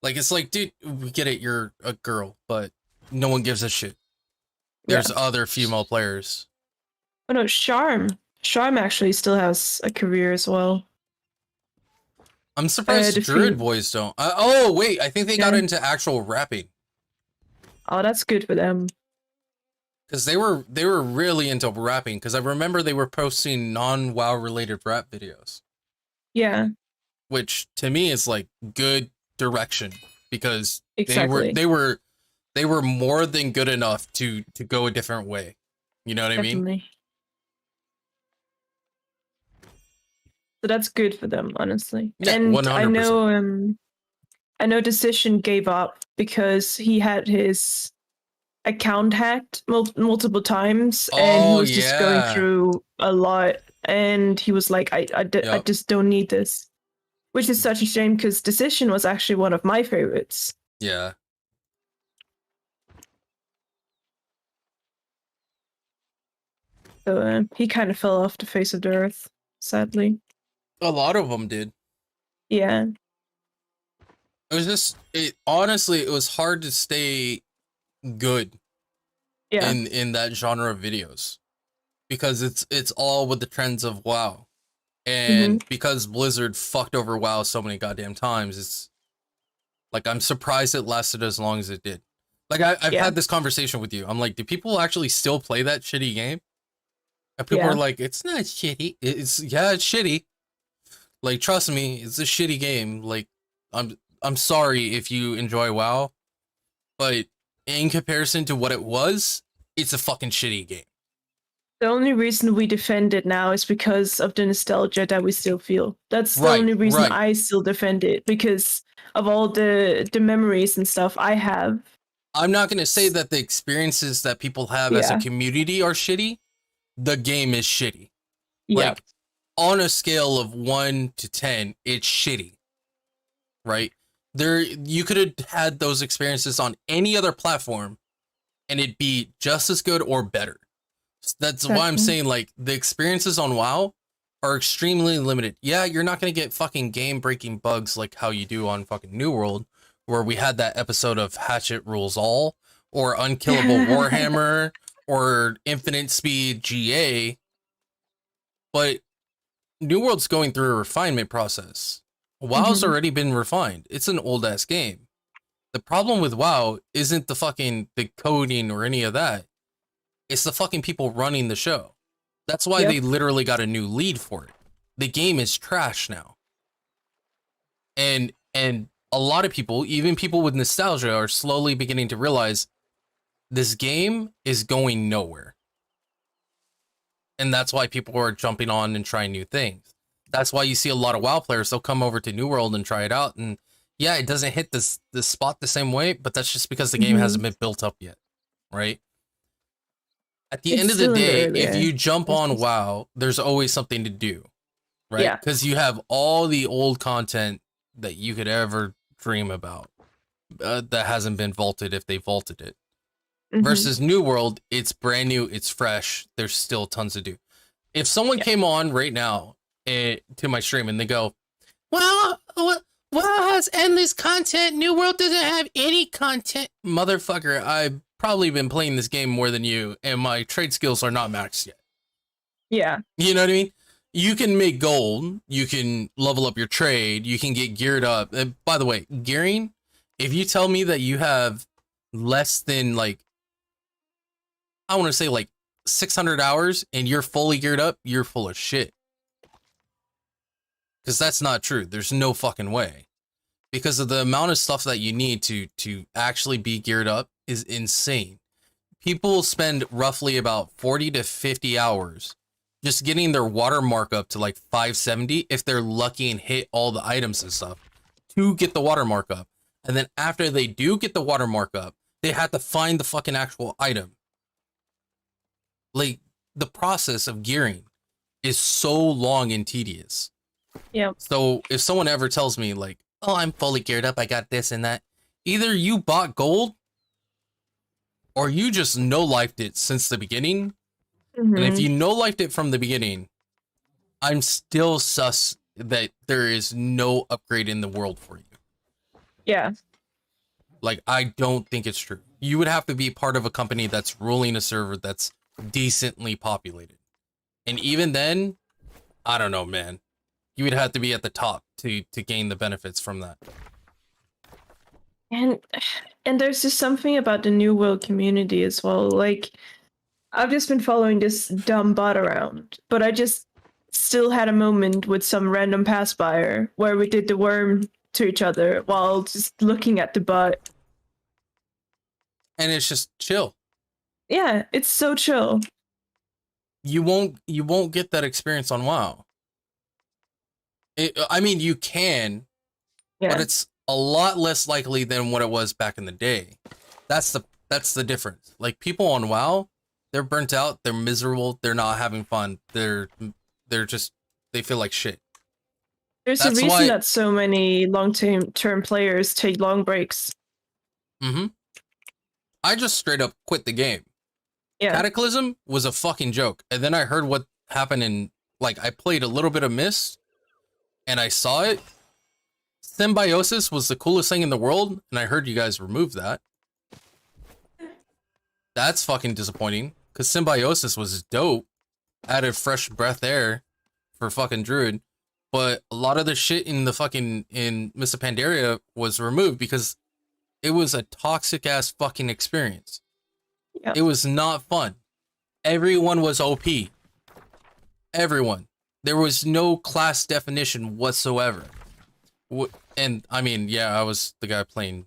Like, it's like, dude, we get it, you're a girl, but no one gives a shit. There's other female players. Oh no, Charm. Charm actually still has a career as well. I'm surprised Druid boys don't. Oh, wait, I think they got into actual rapping. Oh, that's good for them. Because they were really into rapping, because I remember they were posting non-WoW related rap videos. Yeah. Which, to me, is like good direction, because they were more than good enough to go a different way. You know what I mean? So that's good for them, honestly. Yeah, and 100%. I know Decision gave up because he had his account hacked multiple times, and he was just going through a lot, and he was like, I just don't need this. Which is such a shame, because Decision was actually one of my favorites. Yeah. So he kind of fell off the face of the earth, sadly. A lot of them did. Yeah. It was just, honestly, it was hard to stay good in that genre of videos, because it's all with the trends of WoW, and because Blizzard fucked over WoW so many goddamn times, it's like I'm surprised it lasted as long as it did. Like I've had this conversation with you. I'm like, do people actually still play that shitty game? And people are like, it's not shitty. It's shitty. Like, trust me, it's a shitty game. Like, I'm sorry if you enjoy WoW, but in comparison to what it was, it's a fucking shitty game. The only reason we defend it now is because of the nostalgia that we still feel. That's the only reason I still defend it, because of all the memories and stuff I have. I'm not going to say that the experiences that people have as a community are shitty. The game is shitty. Like, on a scale of 1 to 10, it's shitty. Right? You could have had those experiences on any other platform and it'd be just as good or better. That's why I'm saying, like, the experiences on WoW are extremely limited. Yeah, you're not going to get fucking game-breaking bugs like how you do on fucking New World, where we had that episode of Hatchet Rules All, or Unkillable Warhammer, or Infinite Speed GA. But New World's going through a refinement process. WoW's already been refined. It's an old-ass game. The problem with WoW isn't the coding or any of that. It's the fucking people running the show. That's why they literally got a new lead for it. The game is trash now. And a lot of people, even people with nostalgia, are slowly beginning to realize this game is going nowhere. And that's why people are jumping on and trying new things. That's why you see a lot of WoW players, they'll come over to New World and try it out. And yeah, it doesn't hit the spot the same way, but that's just because the game hasn't been built up yet, right? At the end of the day, if you jump on WoW, there's always something to do, right? Because you have all the old content that you could ever dream about that hasn't been vaulted if they vaulted it. Versus New World, it's brand new, it's fresh, there's still tons to do. If someone came on right now to my stream and they go, well, WoW has endless content, New World doesn't have any content. Motherfucker, I've probably been playing this game more than you, and my trade skills are not maxed yet. Yeah. You know what I mean? You can make gold, you can level up your trade, you can get geared up. And by the way, gearing, if you tell me that you have less than, like, I want to say like 600 hours and you're fully geared up, you're full of shit. Because that's not true. There's no fucking way. Because of the amount of stuff that you need to actually be geared up is insane. People spend roughly about 40 to 50 hours just getting their watermark up to like 570 if they're lucky and hit all the items and stuff to get the watermark up. And then after they do get the watermark up, they have to find the fucking actual item. Like, the process of gearing is so long and tedious. Yeah. So if someone ever tells me like, oh, I'm fully geared up, I got this and that, either you bought gold or you just no-lifed it since the beginning. And if you no-lifed it from the beginning, I'm still sus that there is no upgrade in the world for you. Yeah. Like, I don't think it's true. You would have to be part of a company that's ruling a server that's decently populated. And even then, I don't know, man. You would have to be at the top to gain the benefits from that. And there's just something about the New World community as well. Like, I've just been following this dumb bot around, but I just still had a moment with some random pass buyer where we did the worm to each other while just looking at the bot. And it's just chill. Yeah, it's so chill. You won't get that experience on WoW. I mean, you can, but it's a lot less likely than what it was back in the day. That's the difference. Like, people on WoW, they're burnt out, they're miserable, they're not having fun, they're just, they feel like shit. There's a reason that so many long-term players take long breaks. I just straight up quit the game. Yeah. Cataclysm was a fucking joke. And then I heard what happened in, like, I played a little bit of Mist, and I saw it. Symbiosis was the coolest thing in the world, and I heard you guys remove that. That's fucking disappointing. Because Symbiosis was dope. Added fresh breath air for fucking Druid. But a lot of the shit in the fucking in Mists of Pandaria was removed because it was a toxic ass fucking experience. Yep. It was not fun. Everyone was OP. Everyone. There was no class definition whatsoever. And I mean, yeah, I was the guy playing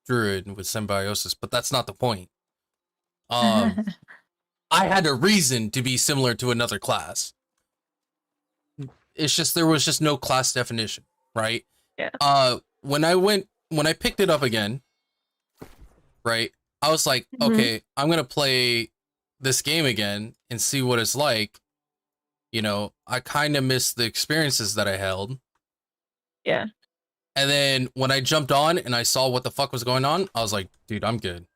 Druid with Symbiosis, but that's not the point. I had a reason to be similar to another class. It's just there was just no class definition, right? Yeah. When I picked it up again, right? I was like, okay, I'm gonna play this game again and see what it's like. You know, I kind of missed the experiences that I held. Yeah. And then when I jumped on and I saw what the fuck was going on, I was like, dude, I'm good.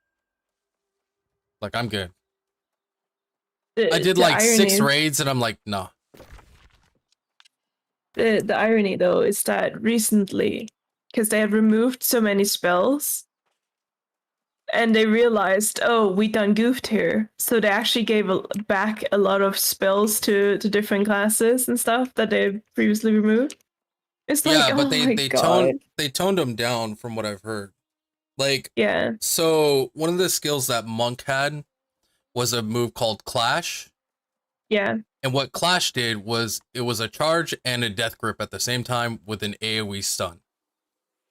Like, I'm good. I did like 6 raids and I'm like, nah. The irony though is that recently, because they have removed so many spells, and they realized, oh, we done goofed here. So they actually gave back a lot of spells to different classes and stuff that they previously removed. It's like, Yeah, but oh my God. they toned them down from what I've heard. Like, Yeah. so one of the skills that Monk had was a move called Clash. Yeah. And what Clash did was it was a charge and a death grip at the same time with an AoE stun.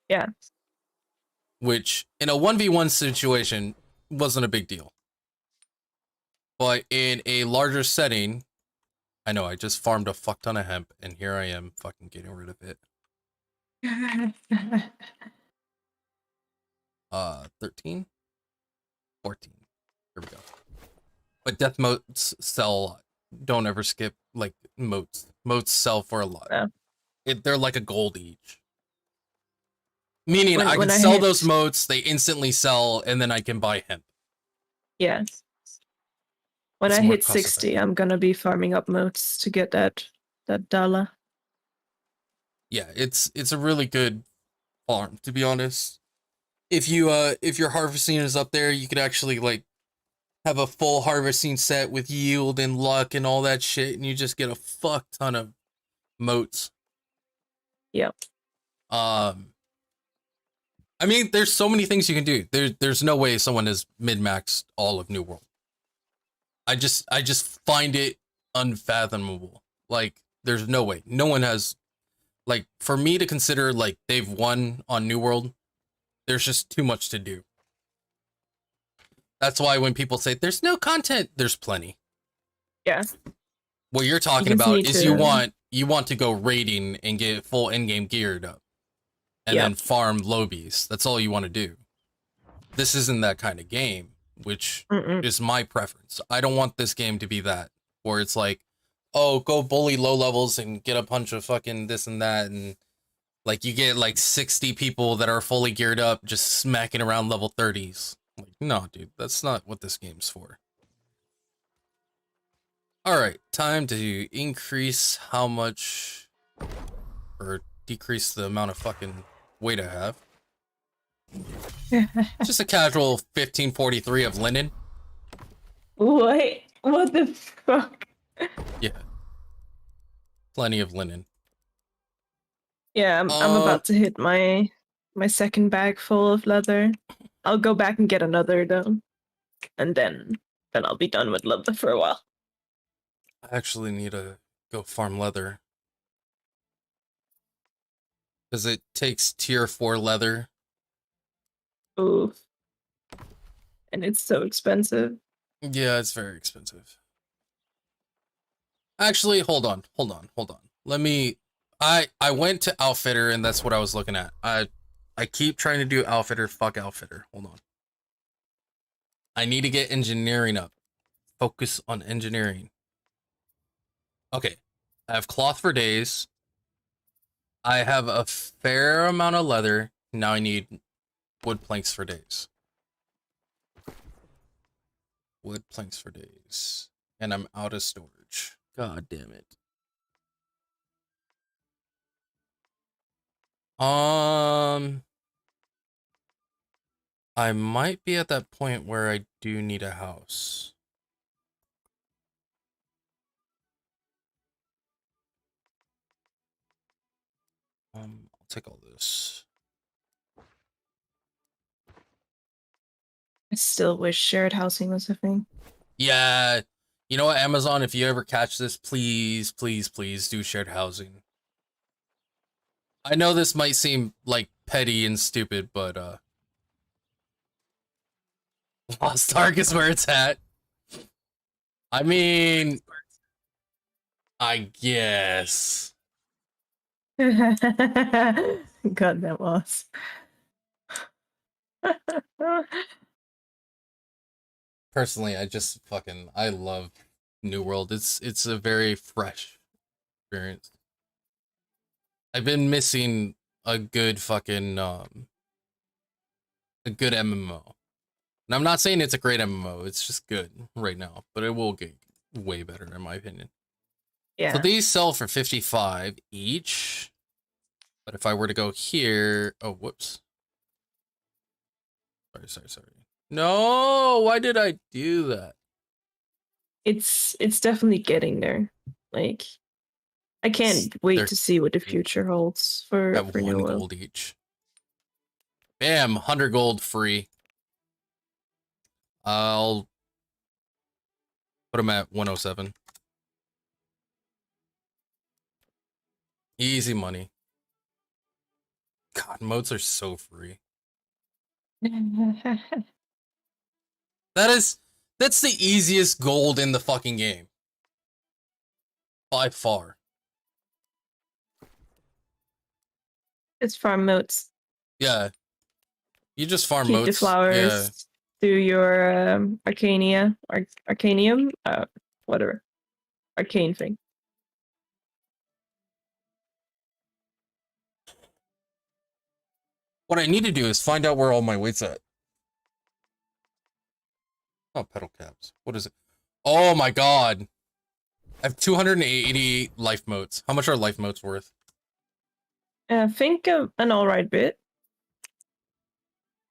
Yeah. Which in a 1v1 situation wasn't a big deal. But in a larger setting, I know I just farmed a fuck ton of hemp and here I am fucking getting rid of it. 13? 14. Here we go. But death motes sell a lot. Don't ever skip like motes. Motes sell for a lot. Yeah. They're like a gold each. Meaning I can when sell those motes, they instantly sell, and then I can buy hemp. Yeah. When I hit 60, I'm gonna be farming up motes to get that dollar. Yeah, it's a really good farm, to be honest. If your harvesting is up there, you could actually like have a full harvesting set with yield and luck and all that shit, and you just get a fuck ton of motes. Yep. I mean, there's so many things you can do. There's no way someone has min-maxed all of New World. I just find it unfathomable. Like, there's no way. No one has, like, for me to consider like they've won on New World, there's just too much to do. That's why when people say there's no content, there's plenty. Yeah. What you're talking about is you want to go raiding and get full endgame geared up. And then farm lobies. That's all you want to do. This isn't that kind of game, which is my preference. I don't want this game to be that, where it's like, oh, go bully low levels and get a bunch of fucking this and that, and like you get like 60 people that are fully geared up just smacking around level 30s. Like, no, dude, that's not what this game's for. All right, time to increase how much, or decrease the amount of fucking weight I have. Just a casual 1543 of linen. What? What the fuck? Yeah. Plenty of linen. Yeah, I'm about to hit my second bag full of leather. I'll go back and get another though. And then I'll be done with leather for a while. I actually need to go farm leather. Because it takes tier 4 leather. Ooh. And it's so expensive. Yeah, it's very expensive. Actually, hold on. Let me... I went to Outfitter, and that's what I was looking at. I keep trying to do Outfitter. Fuck Outfitter. Hold on. I need to get engineering up. Focus on engineering. Okay. I have cloth for days. I have a fair amount of leather. Now I need wood planks for days. Wood planks for days. And I'm out of storage. God damn it. I might be at that point where I do need a house. I'll take all this. I still wish shared housing was a thing. Yeah. You know what, Amazon, if you ever catch this, please, please, please do shared housing. I know this might seem like petty and stupid, but Lost Ark is where it's at. I mean, I guess. God, that was. Personally, I love New World. It's a very fresh experience. I've been missing a good fucking a good MMO. And I'm not saying it's a great MMO, it's just good right now, but it will get way better in my opinion. Yeah. So these sell for 55 each. But if I were to go here, oh whoops. Sorry. No, why did I do that? It's definitely getting there. Like, I can't wait to see what the future holds for Have New one World. gold each. Bam, 100 gold free. I'll put them at 107. Easy money. God, modes are so free. That's the easiest gold in the fucking game. By far. It's farm moats. Yeah. You just farm Keep moats. the flowers. Yeah. Do your arcanium, whatever. Arcane thing. What I need to do is find out where all my weight's at. Oh, pedal caps. What is it? Oh my god. I have 280 life motes. How much are life motes worth? Think of an alright bit.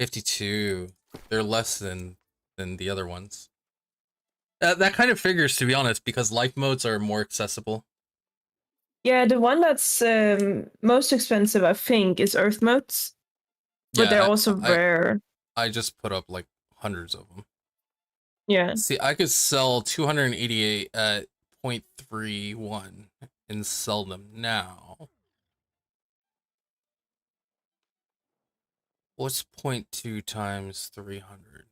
52. They're less than the other ones. That kind of figures, to be honest, because life motes are more accessible. Yeah, the one that's most expensive, I think, is Earth motes. But Yeah, they're also rare. I just put up like hundreds of them. Yeah. See, I could sell 288 at 0.31 and sell them now. What's 0.2 times 300?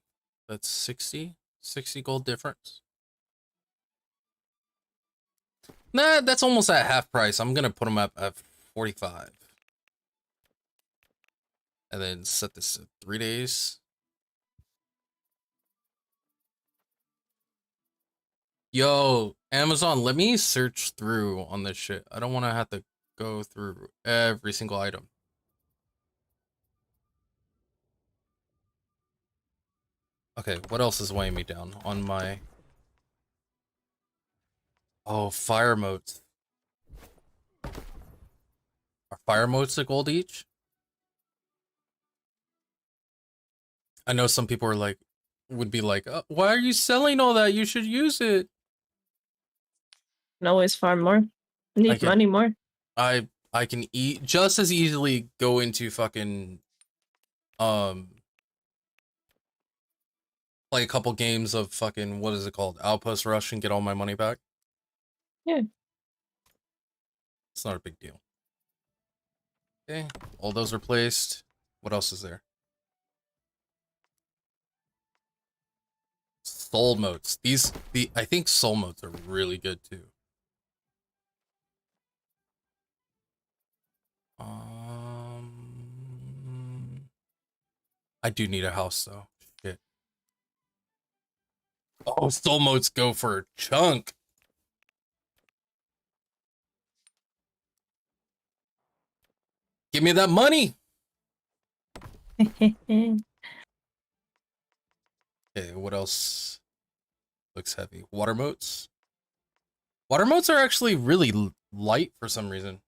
That's 60? 60 gold difference? Nah, that's almost at half price. I'm gonna put them up at 45. And then set this at 3 days. Yo, Amazon, let me search through on this shit. I don't want to have to go through every single item. Okay, what else is weighing me down on my... Oh, fire motes. Are fire motes a gold each? I know some people are like, would be like, why are you selling all that? You should use it. Can always farm more. Need money more. I can just as easily go into fucking play a couple games of fucking, what is it called, Outpost Rush, and get all my money back. Yeah. It's not a big deal. Okay, all those are placed. What else is there? Soul motes. I think soul motes are really good too. I do need a house though. Shit. Oh, soul motes go for a chunk. Give me that money. Okay, what else looks heavy? Water motes. Water motes are actually really light for some reason.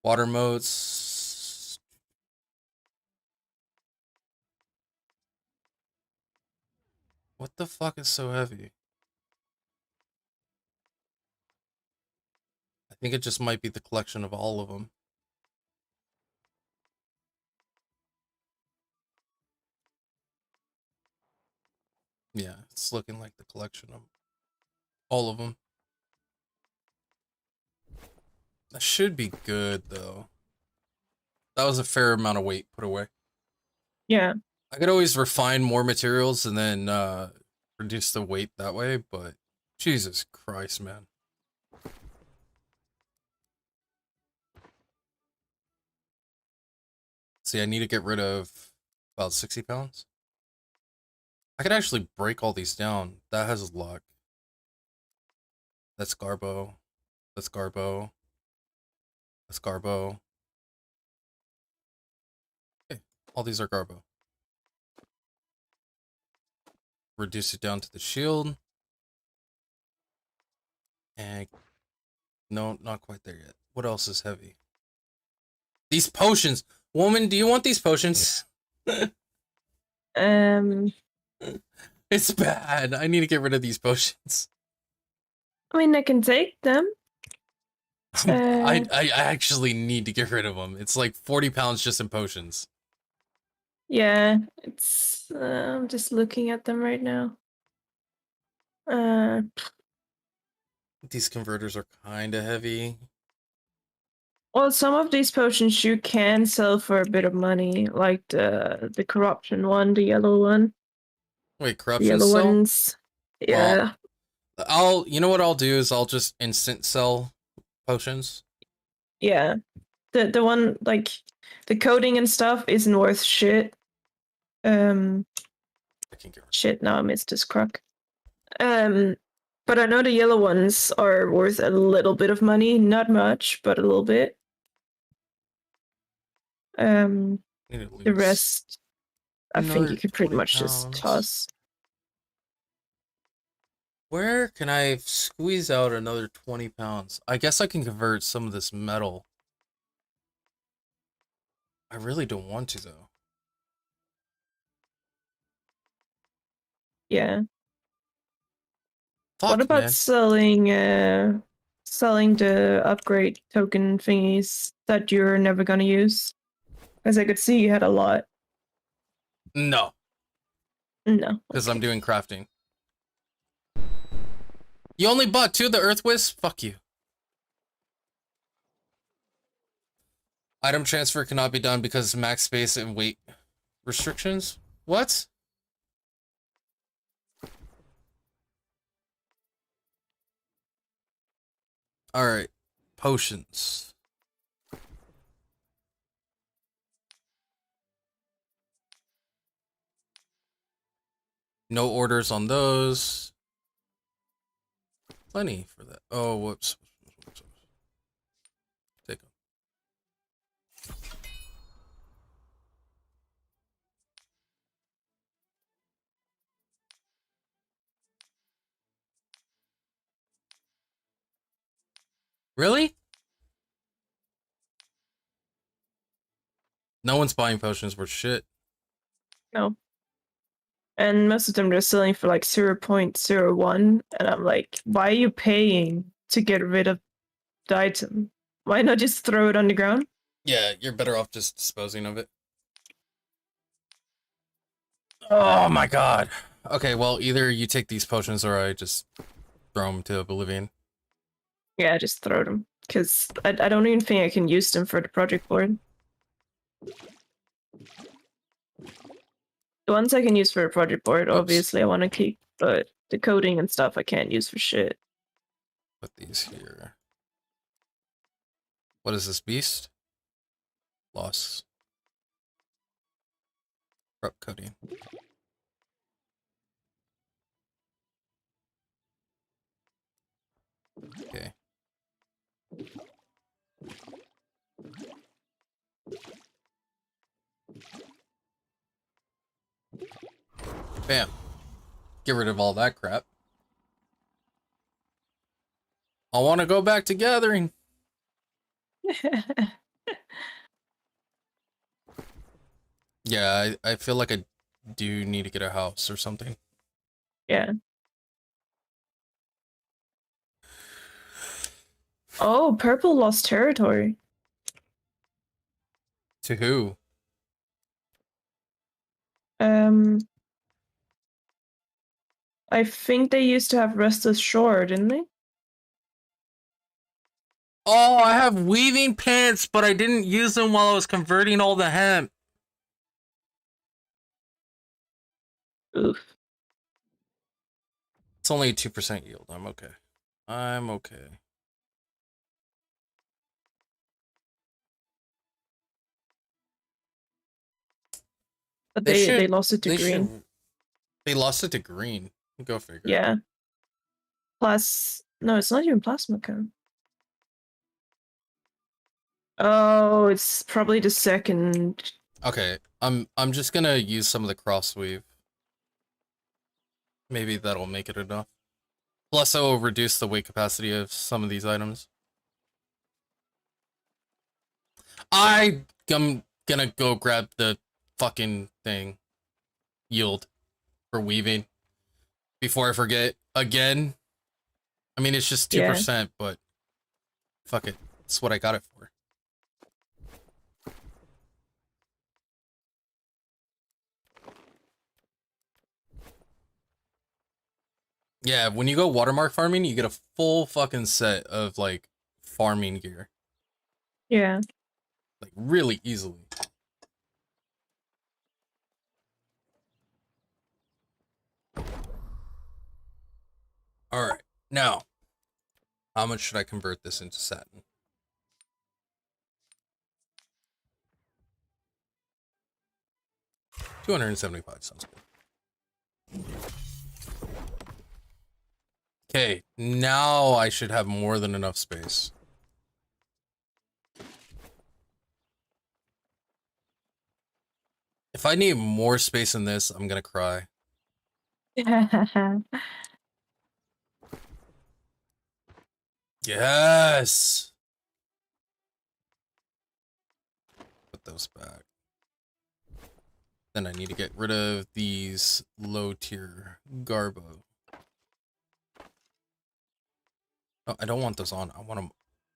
Water modes. What the fuck is so heavy? I think it just might be the collection of all of them. Yeah, it's looking like the collection of all of them. That should be good, though. That was a fair amount of weight put away. Yeah. I could always refine more materials and then reduce the weight that way, but Jesus Christ, man. See, I need to get rid of about 60 pounds. I could actually break all these down. That has luck. That's Garbo. That's Garbo. That's Garbo. Okay, all these are Garbo. Reduce it down to the shield. And no, not quite there yet. What else is heavy? These potions. Woman, do you want these potions? It's bad. I need to get rid of these potions. I mean, I can take them. I actually need to get rid of them. It's like 40 pounds just in potions. Yeah, it's. I'm just looking at them right now. These converters are kind of heavy. Well, some of these potions you can sell for a bit of money, like the corruption one, the yellow one. Wait, The corruption yellow cell? ones. Yeah. You know what I'll do is I'll just instant sell potions. Yeah. The one, like, the coding and stuff isn't worth shit. Shit, now I missed this croc. But I know the yellow ones are worth a little bit of money. Not much, but a little bit. The rest, I think you could pretty much just toss. Where can I squeeze out another 20 pounds? I guess I can convert some of this metal. I really don't want to, though. Yeah. Fuck, what about man. selling the upgrade token thingies that you're never gonna use? Because I could see you had a lot. No. No. Because I'm doing crafting. You only bought 2 of the Earth Wisps? Fuck you. Item transfer cannot be done because max space and weight restrictions? What? Alright. Potions. No orders on those. Plenty for that. Oh, whoops. Take them. Really? No one's buying potions worth shit. No. And most of them they're selling for like 0.01, and I'm like, why are you paying to get rid of the item? Why not just throw it on the ground? Yeah, you're better off just disposing of it. Oh my god. Okay, well, either you take these potions or I just throw them to oblivion. Yeah, just throw them. Because I don't even think I can use them for the project board. The ones I can use for a project board, obviously I want to keep, but the coding and stuff I can't use for shit. Put these here. What is this beast? Loss. Corrupt coding. Okay. Bam. Get rid of all that crap. I want to go back to gathering. Yeah, I feel like I do need to get a house or something. Yeah. Oh, purple lost territory. To who? I think they used to have Restless Shore, didn't they? Oh, I have weaving pants, but I didn't use them while I was converting all the hemp. Oof. It's only a 2% yield. I'm okay. I'm okay. But they lost it to green. They lost it to green. Go figure. Yeah. Plus, no, it's not even plasma cone. Oh, it's probably the second. Okay, I'm just gonna use some of the cross weave. Maybe that'll make it enough. Plus, I will reduce the weight capacity of some of these items. I'm gonna go grab the fucking thing. Yield for weaving. Before I forget again. I mean, it's just 2%, but fuck it. That's what I got it for. Yeah, when you go watermark farming, you get a full fucking set of, like, farming gear. Yeah. Like, really easily. Alright, now, how much should I convert this into satin? $275 sounds good. Okay, now I should have more than enough space. If I need more space than this, I'm gonna cry. Yes! Put those back. Then I need to get rid of these low tier Garbo. Oh, I don't want those on. I want them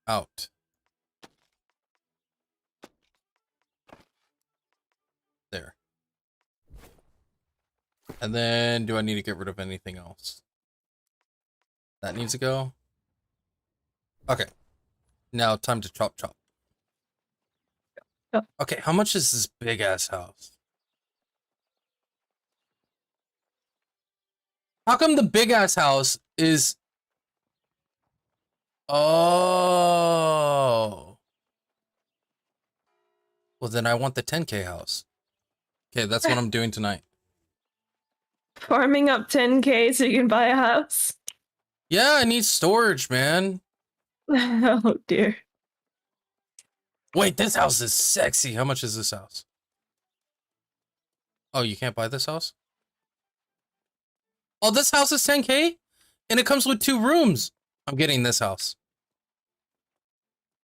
out. There. And then do I need to get rid of anything else? That needs to go. Okay. Now time to chop chop. Okay, how much is this big ass house? How come the big ass house is... Oh. Well, then I want the 10K house. Okay, that's what I'm doing tonight. Farming up 10K so you can buy a house. Yeah, I need storage, man. Oh dear. Wait, this house is sexy. How much is this house? Oh, you can't buy this house? Oh, this house is 10K? And it comes with 2 rooms. I'm getting this house.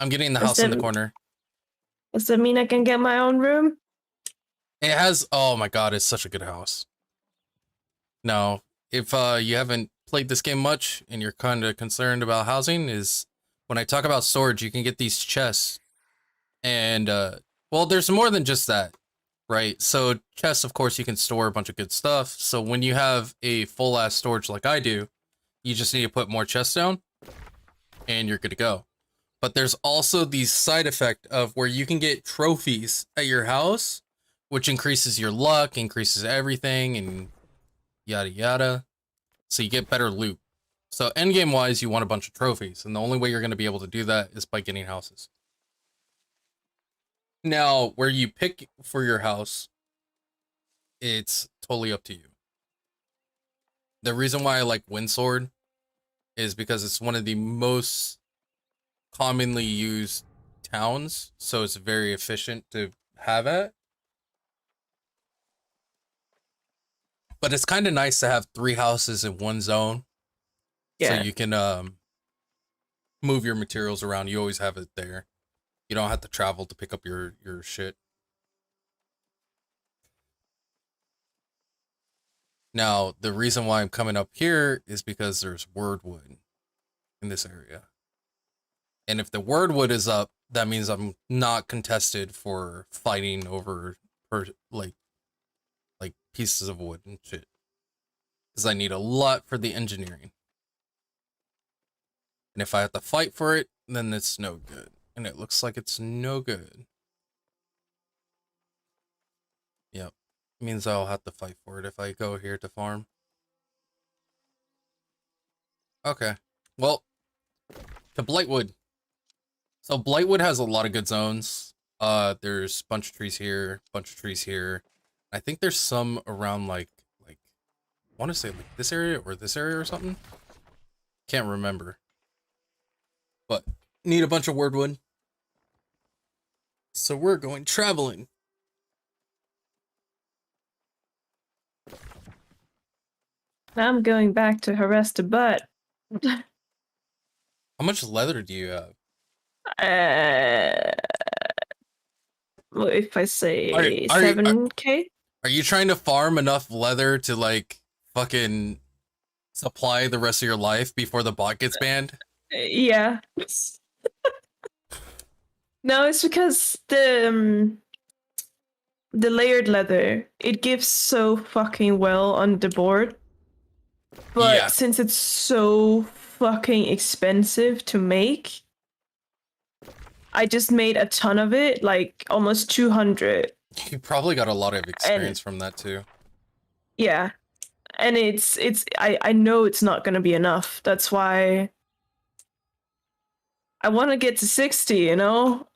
I'm getting the house in the corner. Does that mean I can get my own room? It has... Oh my god, it's such a good house. No, if you haven't played this game much and you're kind of concerned about housing, is when I talk about storage, you can get these chests. And, well, there's more than just that, right? So chests, of course, you can store a bunch of good stuff. So when you have a full-ass storage like I do, you just need to put more chests down and you're good to go. But there's also the side effect of where you can get trophies at your house, which increases your luck, increases everything, and yada yada. So you get better loot. So endgame wise, you want a bunch of trophies, and the only way you're going to be able to do that is by getting houses. Now, where you pick for your house, it's totally up to you. The reason why I like Windsword is because it's one of the most commonly used towns, so it's very efficient to have at. But it's kind of nice to have 3 houses in one zone. Yeah. So you can move your materials around. You always have it there. You don't have to travel to pick up your shit. Now, the reason why I'm coming up here is because there's wordwood in this area. And if the wordwood is up, that means I'm not contested for fighting over like pieces of wood and shit. Because I need a lot for the engineering. And if I have to fight for it, then it's no good. And it looks like it's no good. Yep. Means I'll have to fight for it if I go here to farm. Okay. Well, to Blightwood. So Blightwood has a lot of good zones. There's a bunch of trees here, bunch of trees here. I think there's some around like I want to say like this area or something. Can't remember. But need a bunch of wordwood. So we're going traveling. I'm going back to harass the butt. How much leather do you have? Well, if I say 7K? Are you trying to farm enough leather to like fucking supply the rest of your life before the bot gets banned? Yeah. No, it's because the layered leather, it gives so fucking well on the board. But yeah. Since it's so fucking expensive to make, I just made a ton of it, like almost 200. You probably got a lot of experience from that too. Yeah. And I know it's not going to be enough. That's why I want to get to 60, you know?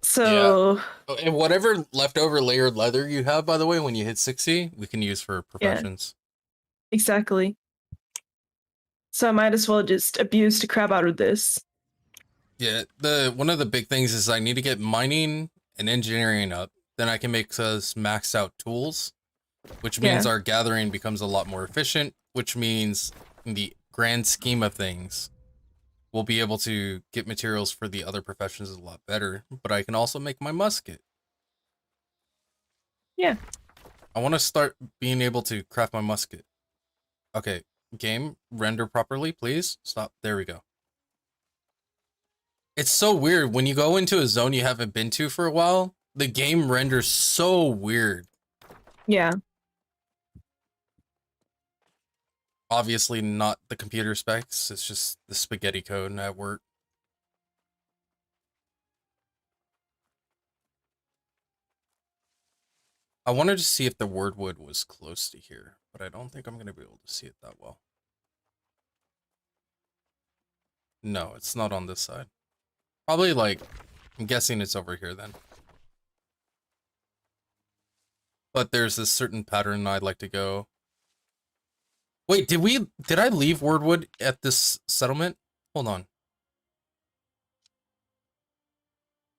So... Yeah. And whatever leftover layered leather you have, by the way, when you hit 60, we can use for professions. Yeah, exactly. So I might as well just abuse the crap out of this. Yeah, one of the big things is I need to get mining and engineering up. Then I can make us maxed out tools, which means our gathering becomes a lot more efficient, which means in the grand scheme of things, we'll be able to get materials for the other professions a lot better, but I can also make my musket. Yeah. I want to start being able to craft my musket. Okay, game, render properly, please. Stop. There we go. It's so weird. When you go into a zone you haven't been to for a while, the game renders so weird. Yeah. Obviously not the computer specs, it's just the spaghetti code at work. I wanted to see if the wordwood was close to here, but I don't think I'm going to be able to see it that well. No, it's not on this side. Probably like, I'm guessing it's over here then. But there's this certain pattern I'd like to go. Wait, did I leave wordwood at this settlement? Hold on.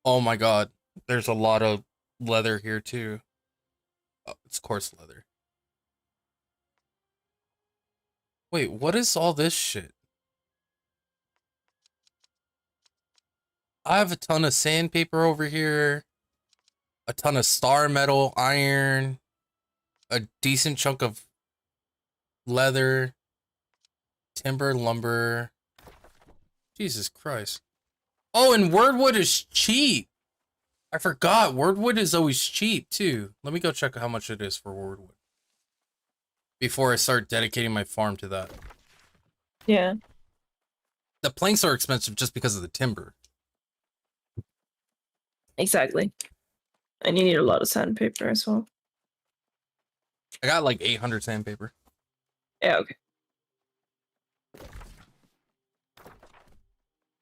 Oh my god, there's a lot of leather here too. Oh, it's coarse leather. Wait, what is all this shit? I have a ton of sandpaper over here. A ton of star metal, iron. A decent chunk of leather. Timber, lumber. Jesus Christ. Oh, and wordwood is cheap. I forgot. Wordwood is always cheap, too. Let me go check how much it is for wordwood before I start dedicating my farm to that. Yeah. The planks are expensive just because of the timber. Exactly. And you need a lot of sandpaper as well. I got like 800 sandpaper. Yeah, okay.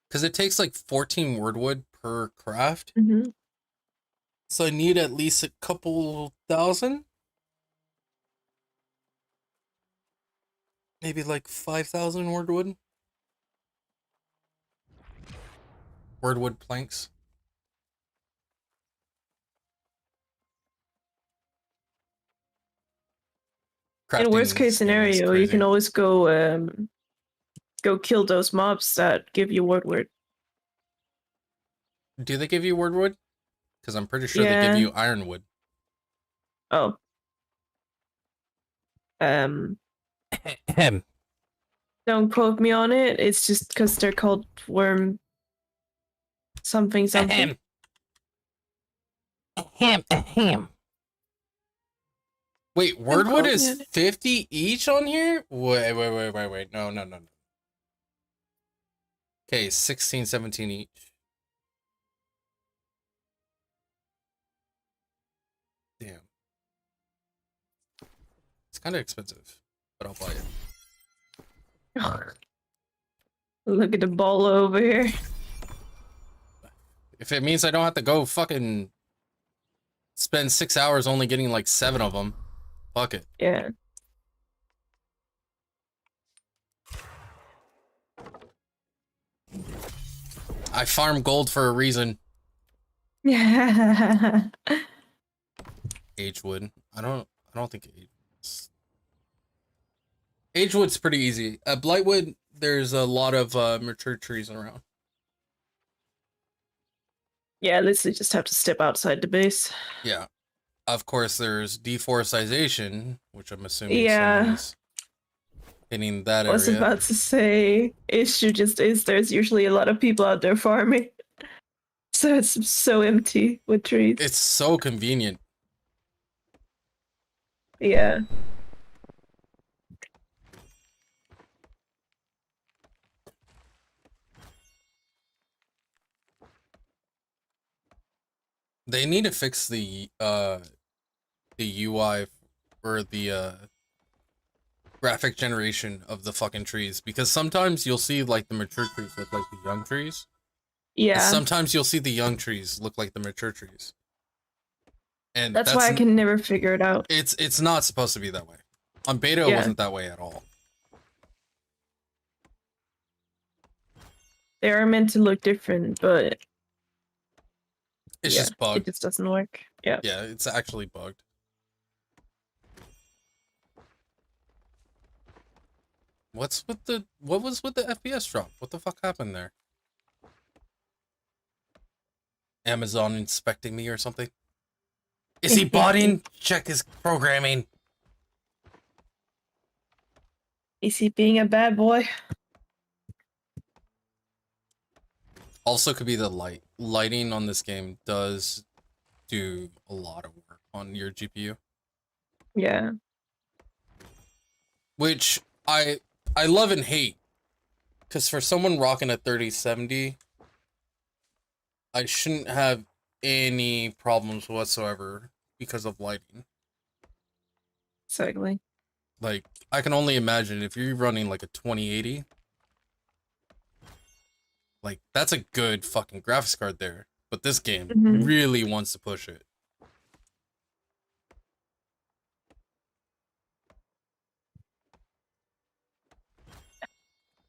Because it takes like 14 wordwood per craft. Mm-hmm. So I need at least a couple thousand. Maybe like 5,000 wordwood. Wordwood planks. In worst case scenario, you can always go kill those mobs that give you wordwood. Do they give you wordwood? Because I'm pretty sure they give you ironwood. Oh. Um, Ahem. don't quote me on it. It's just because they're called worm something something. Ahem. Wait, Don't Wordwood quote me is on it. 50 each on here? Wait. No. Okay, 16, 17 each. Damn. It's kind of expensive, but I'll buy it. Look at the ball over here. If it means I don't have to go fucking spend 6 hours only getting like 7 of them, fuck it. Yeah. I farm gold for a reason. Yeah. Agewood. I don't think Agewood's pretty easy. At Blightwood, there's a lot of mature trees around. Yeah, literally just have to step outside the base. Yeah. Of course, there's deforestation, which I'm assuming Yeah. someone's hitting that area. I was about to say, issue just is there's usually a lot of people out there farming. So it's so empty with trees. It's so convenient. Yeah. They need to fix the UI or the graphic generation of the fucking trees, because sometimes you'll see like the mature trees look like the young trees. Yeah. And sometimes you'll see the young trees look like the mature trees. And that's why I can never figure it out. It's not supposed to be that way. On beta, it wasn't that way at all. They are meant to look different, but it's just bugged. It just doesn't work. Yeah. Yeah, it's actually bugged. What was with the FPS drop? What the fuck happened there? Amazon inspecting me or something? Is he botting? Check his programming. Is he being a bad boy? Also could be the lighting on this game does do a lot of work on your GPU. Yeah. Which I love and hate. Because for someone rocking a 3070, I shouldn't have any problems whatsoever because of lighting. Exactly. Like, I can only imagine if you're running like a 2080. Like, that's a good fucking graphics card there. But this game really wants to push it.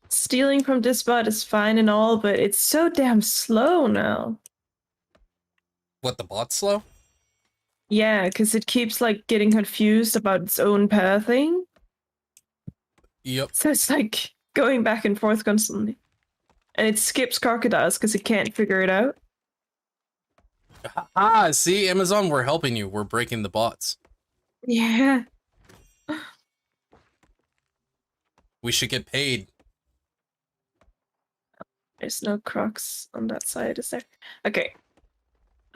Stealing from this bot is fine and all, but it's so damn slow now. What, the bot's slow? Yeah, because it keeps like getting confused about its own pathing. Yep. So it's like going back and forth constantly. And it skips crocodiles because it can't figure it out. Ah, see, Amazon, we're helping you. We're breaking the bots. Yeah. We should get paid. There's no crocs on that side, is there? Okay.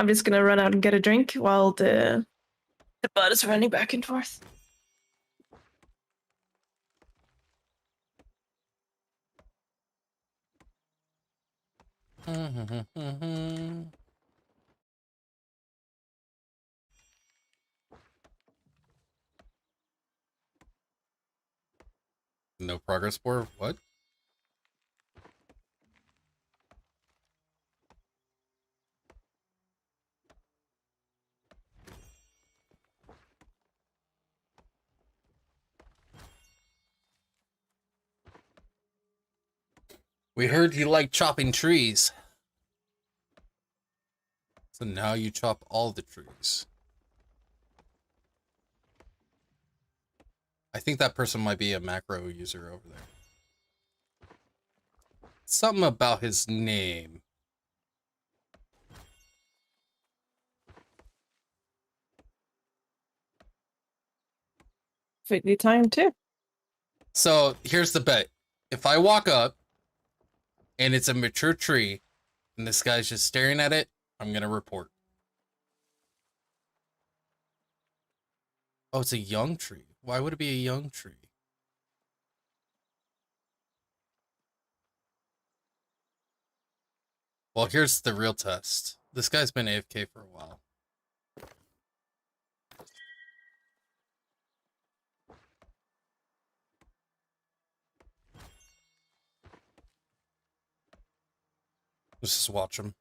I'm just gonna run out and get a drink while the bot is running back and forth. No progress bar? What? We heard you like chopping trees. So now you chop all the trees. I think that person might be a macro user over there. Something about his name. perfectly timed too. So here's the bet. If I walk up and it's a mature tree and this guy's just staring at it, I'm going to report. Oh, it's a young tree. Why would it be a young tree? Well, here's the real test. This guy's been AFK for a while. Let's just watch him.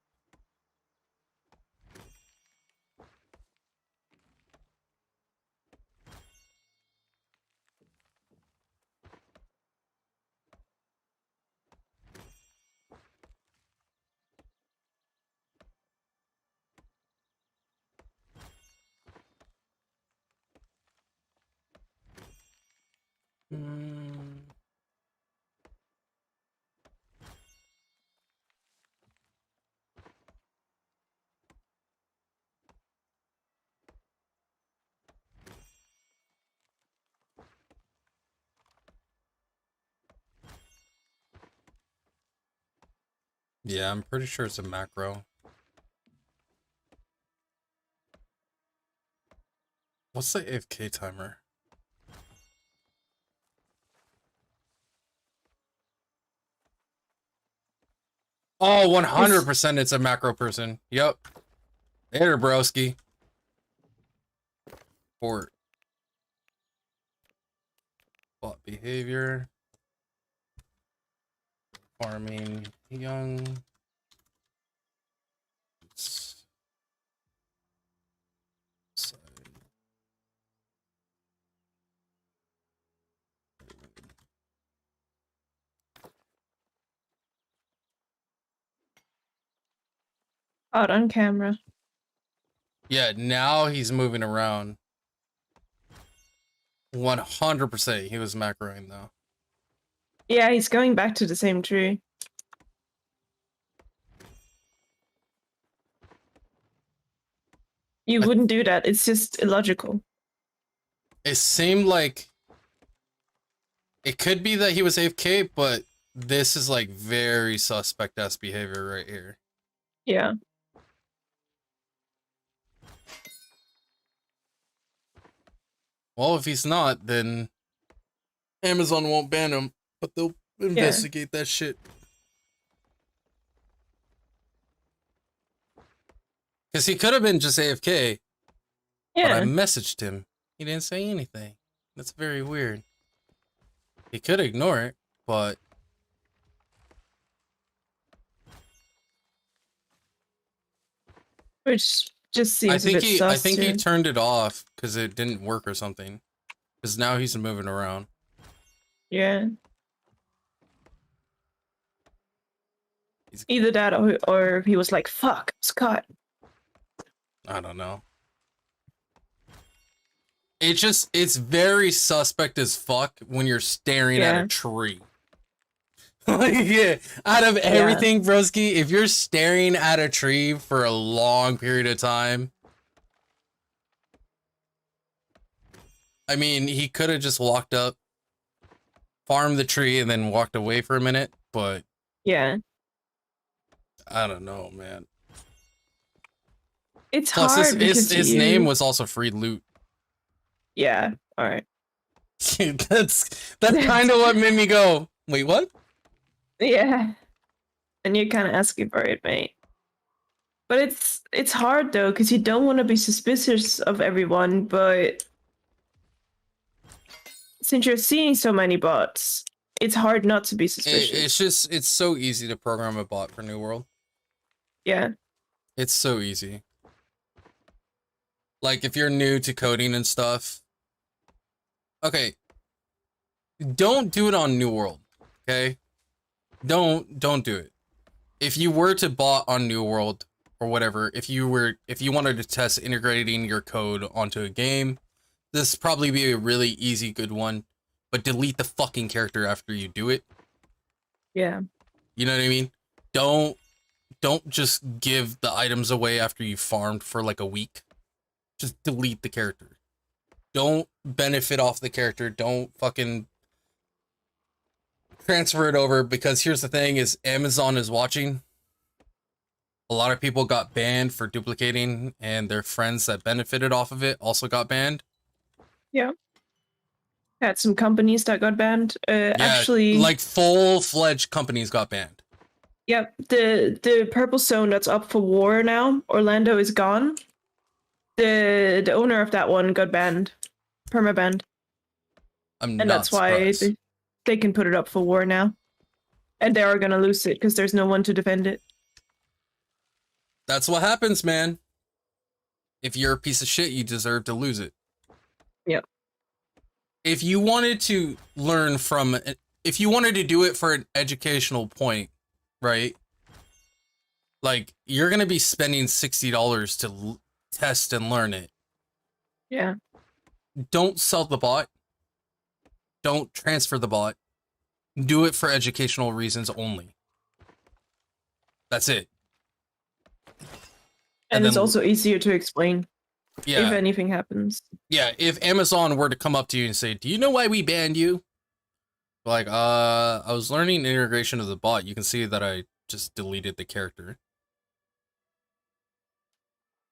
Yeah, I'm pretty sure it's a macro. What's the AFK timer? Oh, 100% it's a macro person. Yep. There, broski. Port. Bot behavior. Farming young. Out on camera. Yeah, now he's moving around. 100% he was macroing though. Yeah, he's going back to the same tree. You wouldn't do that. It's just illogical. It seemed like it could be that he was AFK, but this is like very suspect ass behavior right here. Yeah. Well, if he's not, then Amazon won't ban him, but they'll investigate that shit. Because he could have been just AFK. Yeah. But I messaged him. He didn't say anything. That's very weird. He could ignore it, but Which just seems a bit sus. I think he turned it off because it didn't work or something. Because now he's moving around. Yeah. Either that or he was like, fuck, it's caught. I don't know. It's very suspect as fuck when you're staring at a tree. Like, yeah, out of everything, broski, if you're staring at a tree for a long period of time, I mean, he could have just walked up, farmed the tree, and then walked away for a minute, but yeah, I don't know, man. It's Plus, hard because his name was also free loot. Yeah, all right. that's kind of what made me go, wait, what? Yeah, and you're kind of asking for it, mate. But it's hard though, because you don't want to be suspicious of everyone, but since you're seeing so many bots, it's hard not to be suspicious. It's so easy to program a bot for New World. Yeah. It's so easy. Like, if you're new to coding and stuff, okay, don't do it on New World, okay? Don't do it. If you were to bot on New World or whatever, if you wanted to test integrating your code onto a game, this probably be a really easy, good one, but delete the fucking character after you do it. Yeah. You know what I mean? Don't just give the items away after you farmed for like a week. Just delete the character. don't benefit off the character. Don't fucking transfer it over, because here's the thing is Amazon is watching. A lot of people got banned for duplicating, and their friends that benefited off of it also got banned. Yeah. Had some companies that got banned. Yeah, actually, like full-fledged companies got banned. Yep, the purple zone that's up for war now, Orlando is gone. The owner of that one got banned, perma-banned. I'm And not that's why surprised. they can put it up for war now. And they are gonna lose it because there's no one to defend it. That's what happens, man. If you're a piece of shit, you deserve to lose it. Yep. If you wanted to learn from, if you wanted to do it for an educational point, right? Like, you're going to be spending $60 to test and learn it. Yeah. Don't sell the bot. Don't transfer the bot. Do it for educational reasons only. That's it. And it's also easier to explain if anything happens. Yeah, if Amazon were to come up to you and say, do you know why we banned you? Like, I was learning integration of the bot. You can see that I just deleted the character.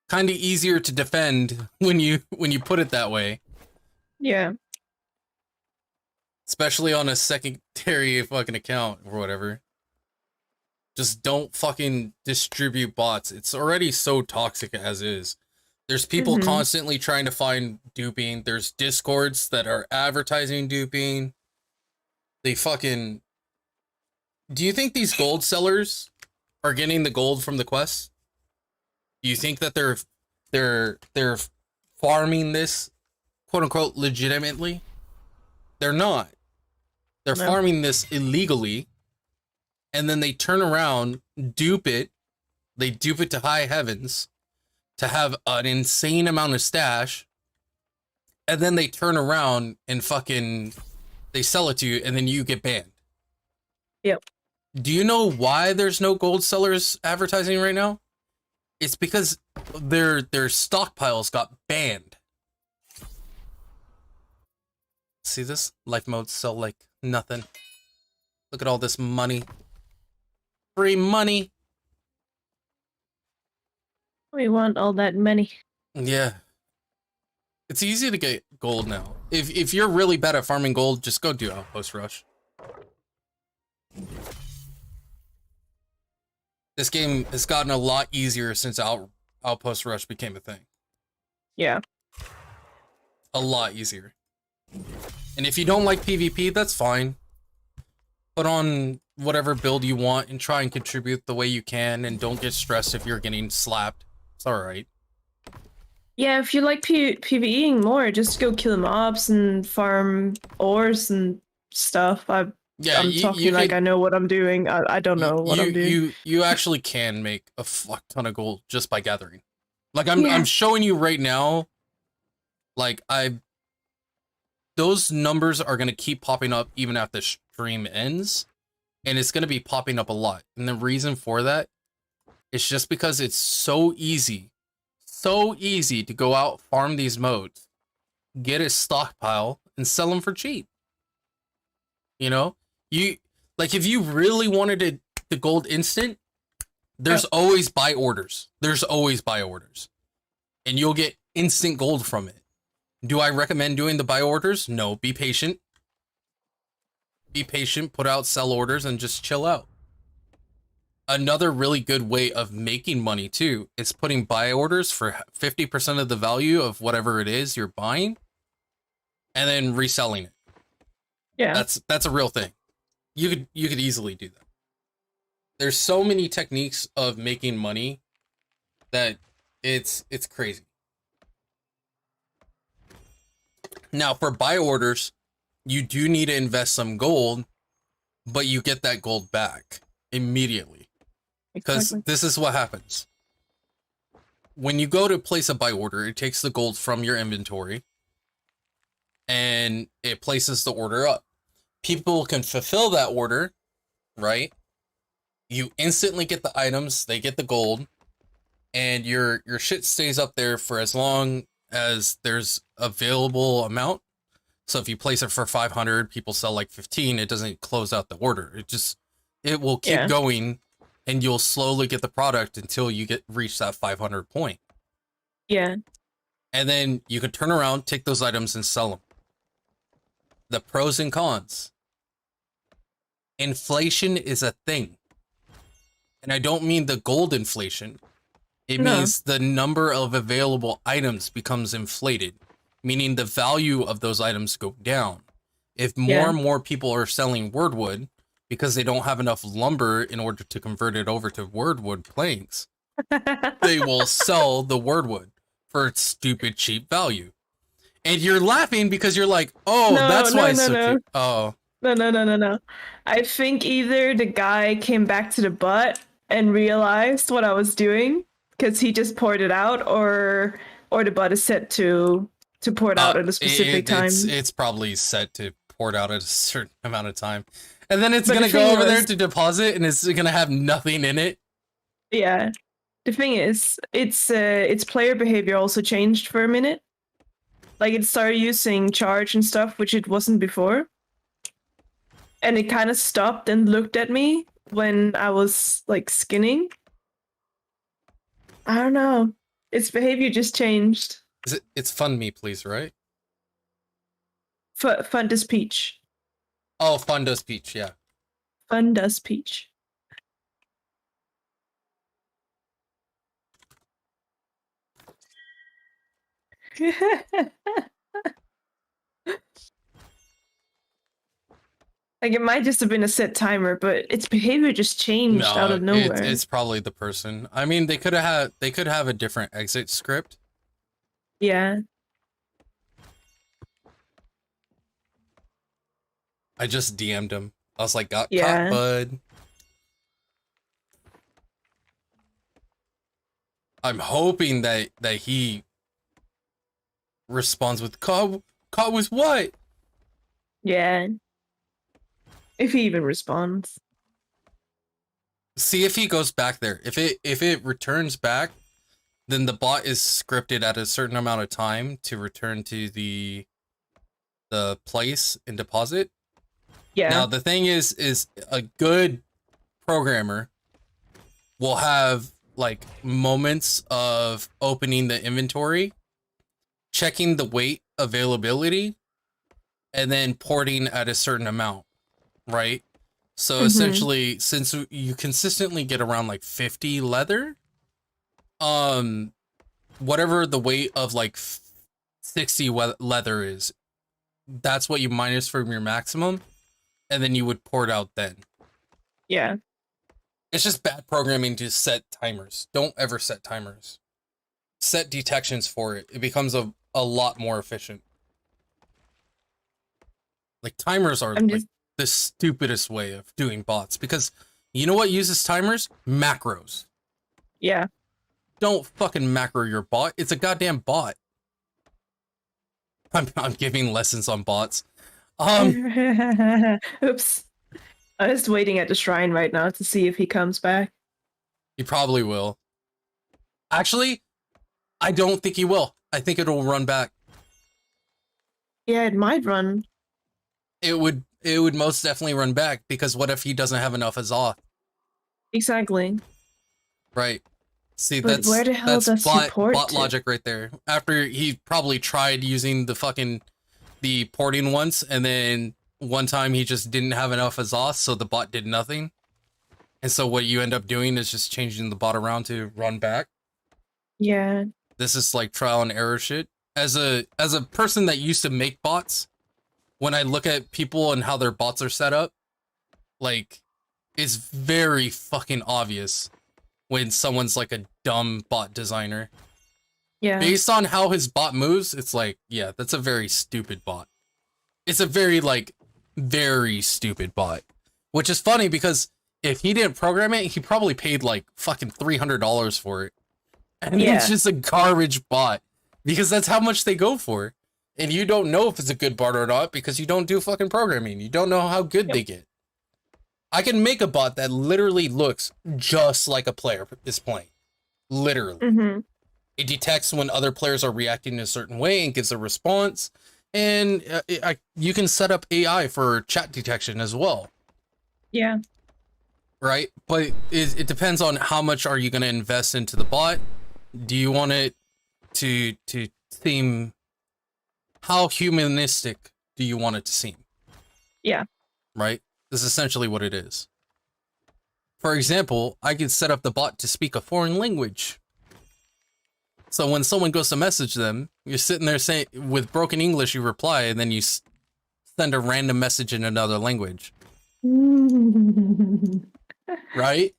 Kind of easier to defend when you put it that way. Yeah. Especially on a secondary fucking account or whatever. Just don't fucking distribute bots. It's already so toxic as is. There's people constantly trying to find duping. There's discords that are advertising duping. They fucking... Do you think these gold sellers are getting the gold from the quests? Do you think that they're farming this, quote unquote, legitimately? They're not. They're farming this illegally, and then they turn around, dupe it. They dupe it to high heavens to have an insane amount of stash, and then they turn around and fucking they sell it to you, and then you get banned. Yep. Do you know why there's no gold sellers advertising right now? It's because their stockpiles got banned. See this? Life modes sell like nothing. Look at all this money. Free money. We want all that money. Yeah. It's easy to get gold now. If you're really bad at farming gold, just go do Outpost Rush. This game has gotten a lot easier since Outpost Rush became a thing. Yeah. A lot easier. And if you don't like PvP, that's fine. Put on whatever build you want and try and contribute the way you can, and don't get stressed if you're getting slapped. It's alright. Yeah, if you like PvEing more, just go kill mobs and farm ores and stuff. I'm talking like I know what I'm doing. I don't know what I'm doing. You actually can make a fuck ton of gold just by gathering. Like I'm showing you right now. Like those numbers are gonna keep popping up even after the stream ends, and it's gonna be popping up a lot. And the reason for that is just because it's so easy to go out, farm these modes, get a stockpile, and sell them for cheap. You know, if you really wanted the gold instant, there's always buy orders. There's always buy orders, and you'll get instant gold from it. Do I recommend doing the buy orders? No, be patient. Be patient, put out sell orders, and just chill out. Another really good way of making money too is putting buy orders for 50% of the value of whatever it is you're buying, and then reselling it. Yeah. That's a real thing. You could easily do that. There's so many techniques of making money that it's crazy. Now, for buy orders, you do need to invest some gold, but you get that gold back immediately. Because this is what happens. When you go to place a buy order, it takes the gold from your inventory and it places the order up. People can fulfill that order, right? You instantly get the items, they get the gold, and your shit stays up there for as long as there's available amount. So if you place it for 500, people sell like 15, it doesn't close out the order. It will keep going, and you'll slowly get the product until you reach that 500 point. Yeah. And then you can turn around, take those items and sell them. The pros and cons. Inflation is a thing. And I don't mean the gold inflation. It means the number of available items becomes inflated, meaning the value of those items go down. If more and more people are selling Wordwood because they don't have enough lumber in order to convert it over to Wordwood planks, they will sell the Wordwood for its stupid cheap value. And you're laughing because you're like, oh, that's why it's so cheap. Oh. No. I think either the guy came back to the bot and realized what I was doing because he just poured it out, or the bot is set to pour it out at a specific time. It's probably set to pour it out at a certain amount of time. And then it's going to go over there to deposit, and it's going to have nothing in it. Yeah. The thing is, its player behavior also changed for a minute. Like, it started using charge and stuff, which it wasn't before. And it kind of stopped and looked at me when I was, like, skinning. I don't know. Its behavior just changed. It's Fund Me, please, right? Fund us Peach. Oh, Fund Us Peach, yeah. Fund us Peach. Like, it might just have been a set timer, but its behavior just changed out of nowhere. It's probably the person. I mean, they could have a different exit script. Yeah. I just DM'd him. I was like, got caught, bud. I'm hoping that he responds with caught with what? Yeah. If he even responds. See if he goes back there. If it returns back, then the bot is scripted at a certain amount of time to return to the place and deposit. Yeah. Now the thing is a good programmer will have like moments of opening the inventory, checking the weight availability, and then porting at a certain amount, right? So essentially, since you consistently get around like 50 leather, whatever the weight of like 60 leather is, that's what you minus from your maximum, and then you would port out then. Yeah. It's just bad programming to set timers. Don't ever set timers. Set detections for it. It becomes a lot more efficient. Like, timers are like the stupidest way of doing bots, because you know what uses timers? Macros. Yeah. Don't fucking macro your bot. It's a goddamn bot. I'm giving lessons on bots. Oops. I'm just waiting at the shrine right now to see if he comes back. He probably will. Actually, I don't think he will. I think it'll run back. Yeah, it might run. It would most definitely run back, because what if he doesn't have enough Azoth? Exactly. Right. See, but that's where the hell does bot logic right there. After he probably tried using the porting once, and then one time he just didn't have enough Azoth, so the bot did nothing. And so what you end up doing is just changing the bot around to run back. Yeah. This is like trial and error shit. As a person that used to make bots, when I look at people and how their bots are set up, like, it's very fucking obvious when someone's like a dumb bot designer. Yeah. Based on how his bot moves, it's like, yeah, that's a very stupid bot. It's a very, like, very stupid bot. Which is funny, because if he didn't program it, he probably paid like fucking $300 for it. And it's just a garbage bot, because that's how much they go for. And you don't know if it's a good bot or not, because you don't do fucking programming. You don't know how good they get. I can make a bot that literally looks just like a player is playing. Literally. It detects when other players are reacting in a certain way and gives a response. And you can set up AI for chat detection as well. Yeah. Right? But it depends on how much are you going to invest into the bot. Do you want it to seem, how humanistic do you want it to seem? Yeah. Right? This is essentially what it is. For example, I could set up the bot to speak a foreign language. So when someone goes to message them, you're sitting there saying, with broken English, you reply, and then you send a random message in another language. Right?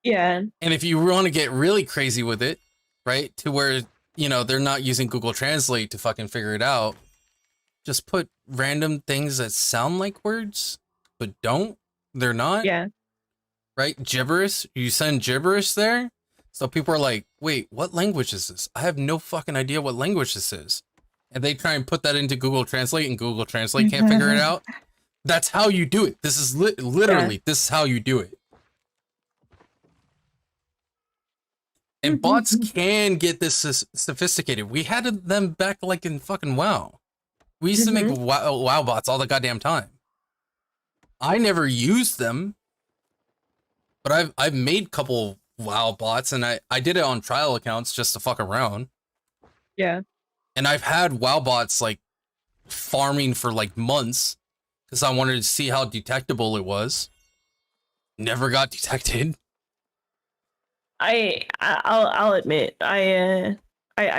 Yeah. And if you want to get really crazy with it, right, to where, you know, they're not using Google Translate to fucking figure it out, just put random things that sound like words, but don't. They're not. Yeah. Right? Gibberish. You send gibberish there. So people are like, wait, what language is this? I have no fucking idea what language this is. And they try and put that into Google Translate, and Google Translate can't figure it out. That's how you do it. This is literally, this is how you do it. And bots can get this sophisticated. We had them back like in fucking WoW. We used to make WoW bots all the goddamn time. I never used them, but I've made a couple WoW bots, and I did it on trial accounts just to fuck around. Yeah. And I've had WoW bots like farming for like months because I wanted to see how detectable it was. Never got detected. I'll admit I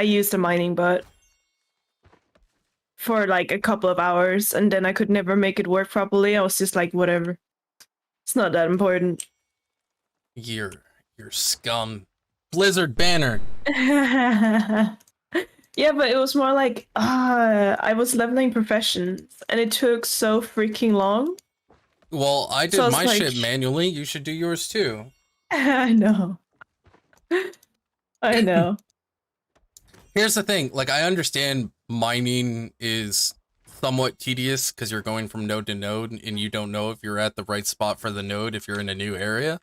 used a mining bot for like a couple of hours, and then I could never make it work properly. I was just like, whatever. It's not that important. You're scum. Blizzard banner. Yeah, but it was more like I was leveling professions, and it took so freaking long. Well, I did So my like, shit manually. You should do yours too. I know. I know. Here's the thing. Like, I understand mining is somewhat tedious because you're going from node to node and you don't know if you're at the right spot for the node if you're in a new area.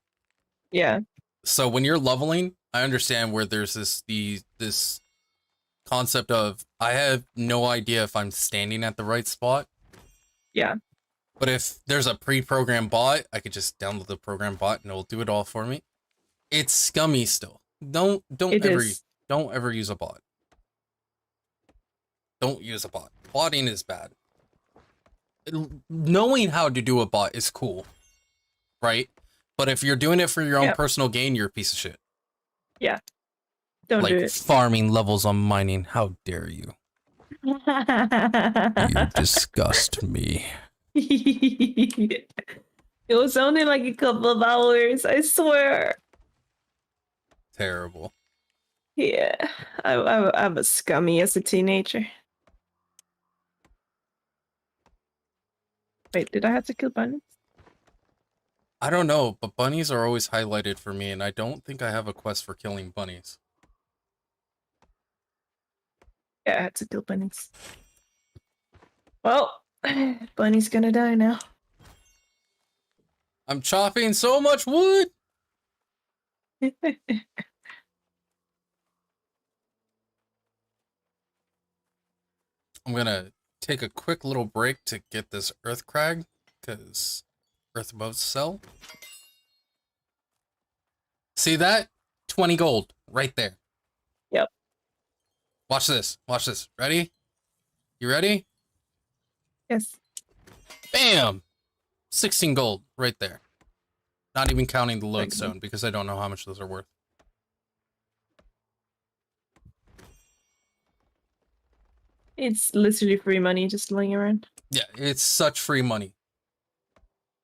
Yeah. So when you're leveling, I understand where there's this concept of I have no idea if I'm standing at the right spot. Yeah. But if there's a pre-programmed bot, I could just download the program bot and it'll do it all for me. It's scummy still. Don't ever use a bot. Don't use a bot. Botting is bad. Knowing how to do a bot is cool, right? But if you're doing it for your own personal gain, you're a piece of shit. Yeah. Don't like do it. Farming levels on mining. How dare you? You disgust me. It was only like a couple of hours, I swear. Terrible. Yeah, I was scummy as a teenager. Wait, did I have to kill bunnies? I don't know, but bunnies are always highlighted for me, and I don't think I have a quest for killing bunnies. Yeah, I had to kill bunnies. Well, Bunny's gonna die now. I'm chopping so much wood! I'm gonna take a quick little break to get this earth crag, because earth above cell. See that? 20 gold, right there. Yep. Watch this, watch this. Ready? You ready? Yes. Bam! 16 gold, right there. Not even counting the lodestone, because I don't know how much those are worth. It's literally free money just laying around. Yeah, it's such free money.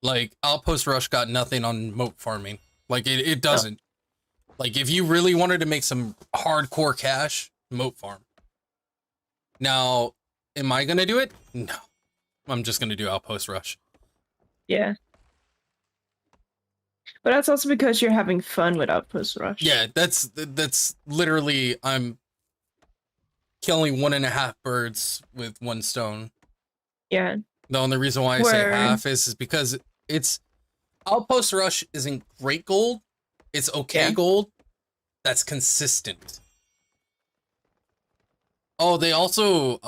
Like, Outpost Rush got nothing on moat farming. Like, it doesn't. Oh. Like, if you really wanted to make some hardcore cash, moat farm. Now, am I gonna do it? No. I'm just gonna do Outpost Rush. Yeah. But that's also because you're having fun with Outpost Rush. Yeah, that's literally, I'm killing 1.5 birds with 1 stone. Yeah. The only reason why I say half is because it's Outpost Rush isn't great gold. It's okay gold. That's consistent. Oh, they also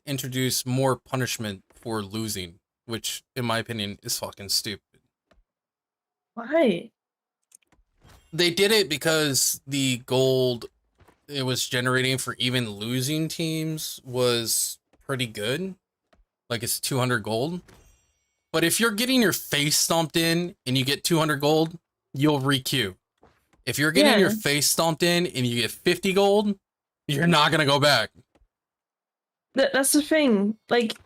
introduced more punishment for losing, which in my opinion is fucking stupid. Why? They did it because the gold it was generating for even losing teams was pretty good. Like it's 200 gold. But if you're getting your face stomped in and you get 200 gold, you'll re-queue. If you're getting your face stomped in and you get 50 gold, you're not going to go back. That's the thing. Like,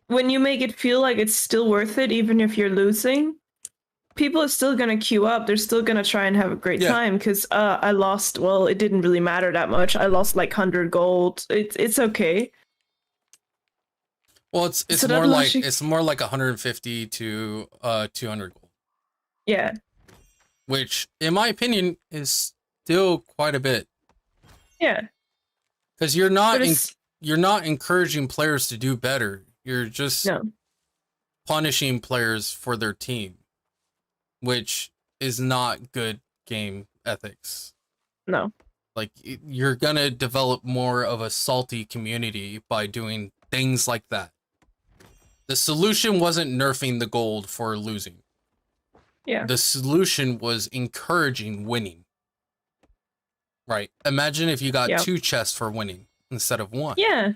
when you make it feel like it's still worth it, even if you're losing, people are still going to queue up. They're still going to try and have a great time because I lost. Well, it didn't really matter that much. I lost like 100 gold. It's okay. Well, it's more like 150 to 200 gold. Yeah. Which, in my opinion, is still quite a bit. Yeah. Because you're not encouraging players to do better. You're just punishing players for their team, which is not good game ethics. No. Like, you're gonna develop more of a salty community by doing things like that. The solution wasn't nerfing the gold for losing. Yeah. The solution was encouraging winning. Right. Imagine if you got 2 chests for winning instead of 1. Yeah.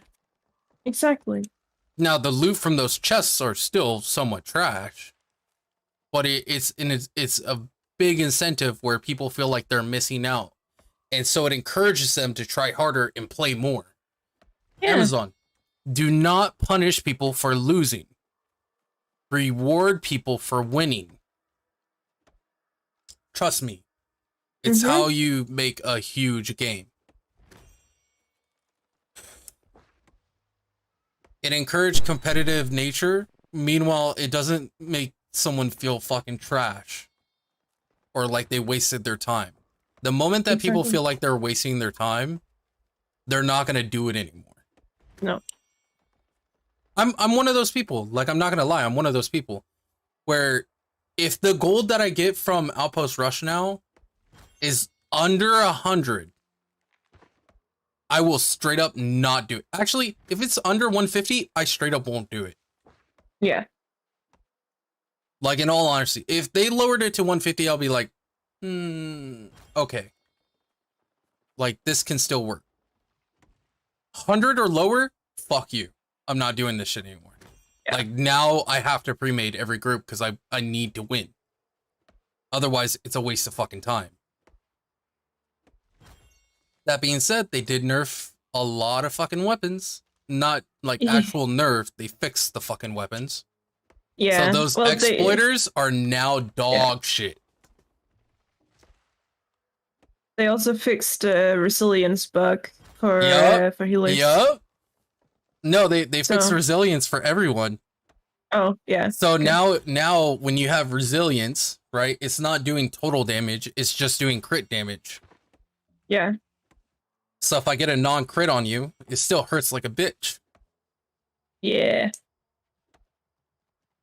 Exactly. Now, the loot from those chests are still somewhat trash, but it's a big incentive where people feel like they're missing out. And so it encourages them to try harder and play more. Yeah. Amazon, do not punish people for losing. Reward people for winning. Trust me. It's how you make a huge game. It encouraged competitive nature. Meanwhile, it doesn't make someone feel fucking trash or like they wasted their time. The moment that people feel like they're wasting their time, they're not going to do it anymore. No. I'm one of those people. Like, I'm not going to lie. I'm one of those people where if the gold that I get from Outpost Rush now is under 100, I will straight up not do it. Actually, if it's under 150, I straight up won't do it. Yeah. Like, in all honesty, if they lowered it to 150, I'll be like, okay. Like, this can still work. 100 or lower, fuck you. I'm not doing this shit anymore. Yeah. Like, now I have to pre-made every group because I need to win. Otherwise, it's a waste of fucking time. That being said, they did nerf a lot of fucking weapons. Not like actual nerf. They fixed the fucking weapons. Yeah. So those exploiters are now dog shit. They also fixed a resilience bug for healers. Yup. No, they fixed resilience for everyone. Oh, yeah. So now when you have resilience, right, it's not doing total damage, it's just doing crit damage. Yeah. So if I get a non-crit on you, it still hurts like a bitch. Yeah.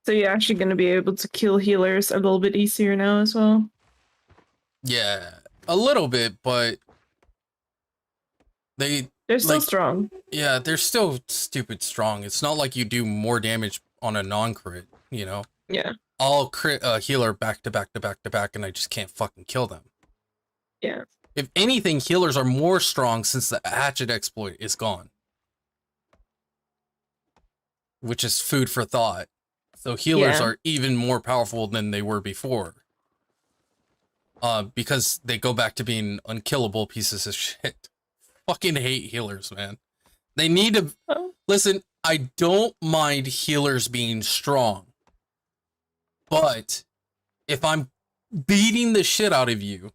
So you're actually going to be able to kill healers a little bit easier now as well. Yeah, a little bit, but they're still strong. Yeah, they're still stupid strong. It's not like you do more damage on a non-crit, you know? Yeah. I'll crit a healer back to back to back to back, and I just can't fucking kill them. Yeah. If anything, healers are more strong since the hatchet exploit is gone. Which is food for thought. So healers are even more powerful than they were before. Because they go back to being unkillable pieces of shit. Fucking hate healers, man. They need to... Listen, I don't mind healers being strong. But if I'm beating the shit out of you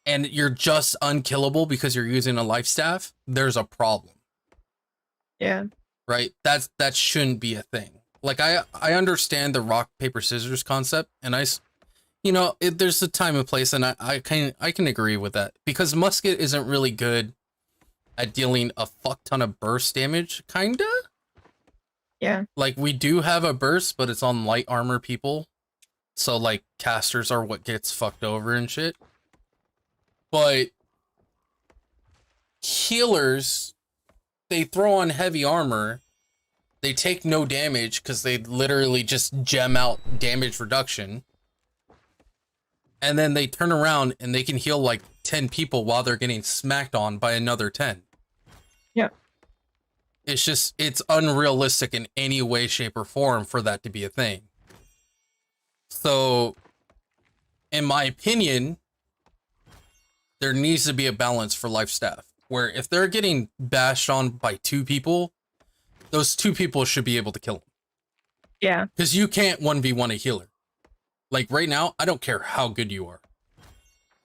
and you're just unkillable because you're using a life staff, there's a problem. Yeah. Right? That shouldn't be a thing. Like, I understand the rock, paper, scissors concept, and there's a time and place, and I can agree with that. Because musket isn't really good at dealing a fuck ton of burst damage, kinda? Yeah. Like, we do have a burst, but it's on light armor people. So, like, casters are what gets fucked over and shit. But healers they throw on heavy armor, they take no damage because they literally just gem out damage reduction. And then they turn around and they can heal like 10 people while they're getting smacked on by another 10. Yeah. It's unrealistic in any way, shape, or form for that to be a thing. So, in my opinion, there needs to be a balance for life staff, where if they're getting bashed on by 2 people, those 2 people should be able to kill them. Yeah. Because you can't 1v1 a healer. Like right now, I don't care how good you are.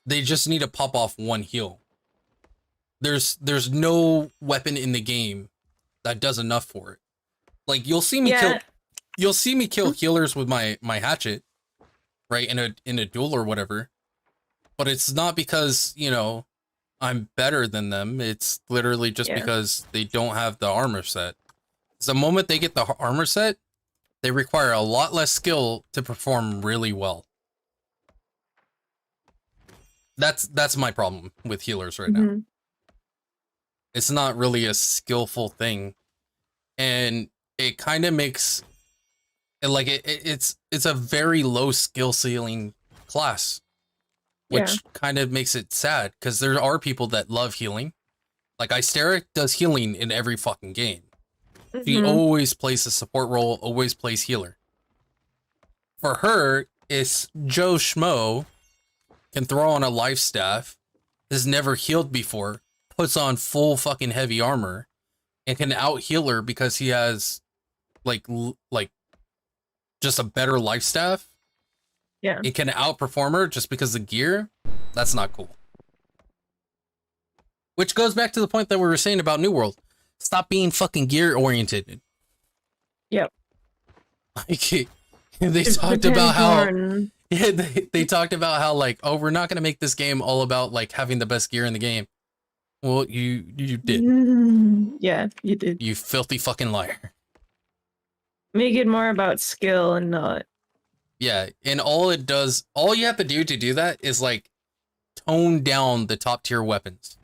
They just need to pop off 1 heal. There's no weapon in the game that does enough for it. Like you'll see me kill healers with my hatchet, right, in a duel or whatever. But it's not because, you know, I'm better than them. It's literally just because they don't have the armor set. The moment they get the armor set, they require a lot less skill to perform really well. That's my problem with healers right now. It's not really a skillful thing, and it kind of makes it like it's a very low skill ceiling class, which kind of makes it sad because there are people that love healing. Like Ysteric does healing in every fucking game. She always plays the support role, always plays healer. For her, it's Joe Schmo can throw on a life staff, has never healed before, puts on full fucking heavy armor, and can out heal her because he has like just a better life staff. Yeah. It can outperform her just because of gear. That's not cool. Which goes back to the point that we were saying about New World. Stop being fucking gear oriented. Yep. Like they talked about how they talked about how like, oh, we're not gonna make this game all about like having the best gear in the game. Well, you did. Yeah, you did. You filthy fucking liar. Make it more about skill and not. Yeah, and all you have to do that is like tone down the top tier weapons.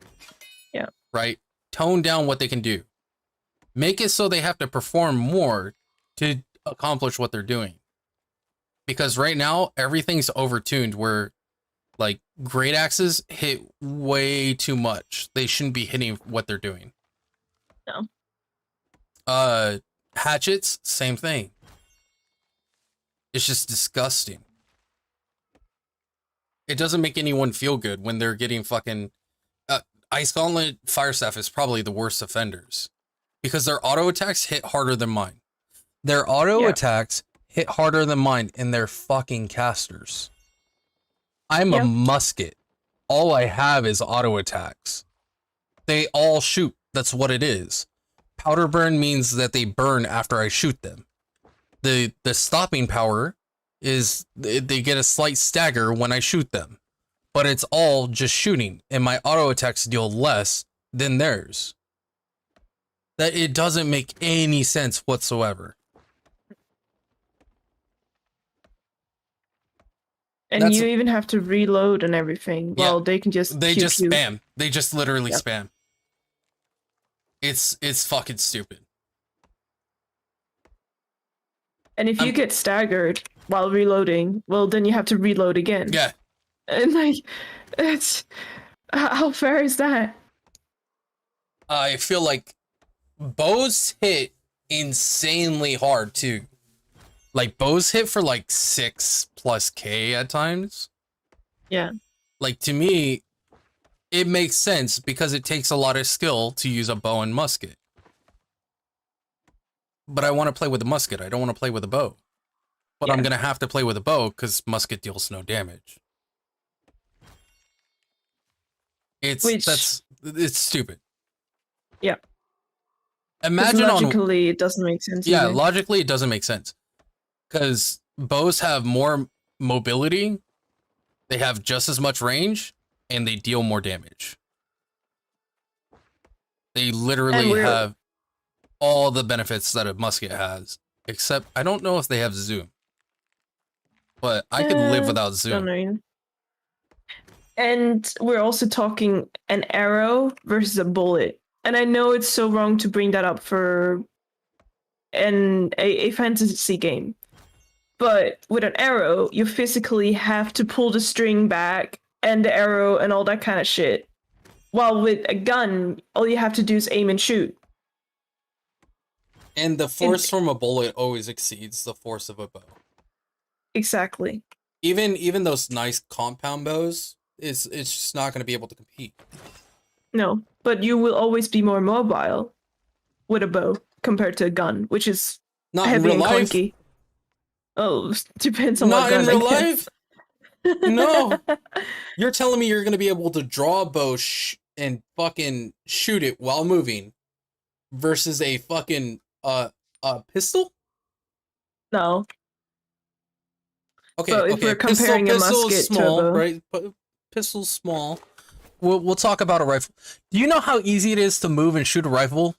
Yeah. Right? Tone down what they can do. Make it so they have to perform more to accomplish what they're doing. Because right now, everything's overtuned where, like, great axes hit way too much. They shouldn't be hitting what they're doing. No. Hatchets, same thing. It's just disgusting. It doesn't make anyone feel good when they're getting fucking... Ice Gauntlet Fire Staff is probably the worst offenders because their auto attacks hit harder than mine. Their auto attacks hit harder than mine in their fucking casters. I'm a musket. All I have is auto attacks. They all shoot. That's what it is. Powder burn means that they burn after I shoot them. The stopping power is they get a slight stagger when I shoot them. But it's all just shooting, and my auto attacks deal less than theirs. That it doesn't make any sense whatsoever. And you even have to reload and everything. Well, they can just spam. They just literally spam. It's fucking stupid. And if you get staggered while reloading, well, then you have to reload again. Yeah. And like, it's how fair is that? I feel like bows hit insanely hard too. Like bows hit for like 6+ K at times. Yeah. Like to me, it makes sense because it takes a lot of skill to use a bow and musket. But I want to play with a musket. I don't want to play with a bow. But I'm gonna have to play with a bow because musket deals no damage. It's stupid. Yeah. Imagine logically it doesn't make sense. Yeah, either. logically it doesn't make sense. Because bows have more mobility, they have just as much range, and they deal more damage. They literally have all the benefits that a musket has, except I don't know if they have zoom. But I could live without zoom. Don't know. And we're also talking an arrow versus a bullet. And I know it's so wrong to bring that up for a fantasy game. But with an arrow, you physically have to pull the string back and the arrow and all that kind of shit. While with a gun, all you have to do is aim and shoot. And the force from a bullet always exceeds the force of a bow. Exactly. Even those nice compound bows, it's just not going to be able to compete. No, but you will always be more mobile with a bow compared to a gun, which is not heavy in real and life. clunky. Oh, depends on not what gun. Not in real life. No, you're telling me you're going to be able to draw a bow and fucking shoot it while moving, versus a fucking pistol? No. Okay, but if we're comparing a musket small, to a bow, right? Pistol's small. We'll talk about a rifle. Do you know how easy it is to move and shoot a rifle?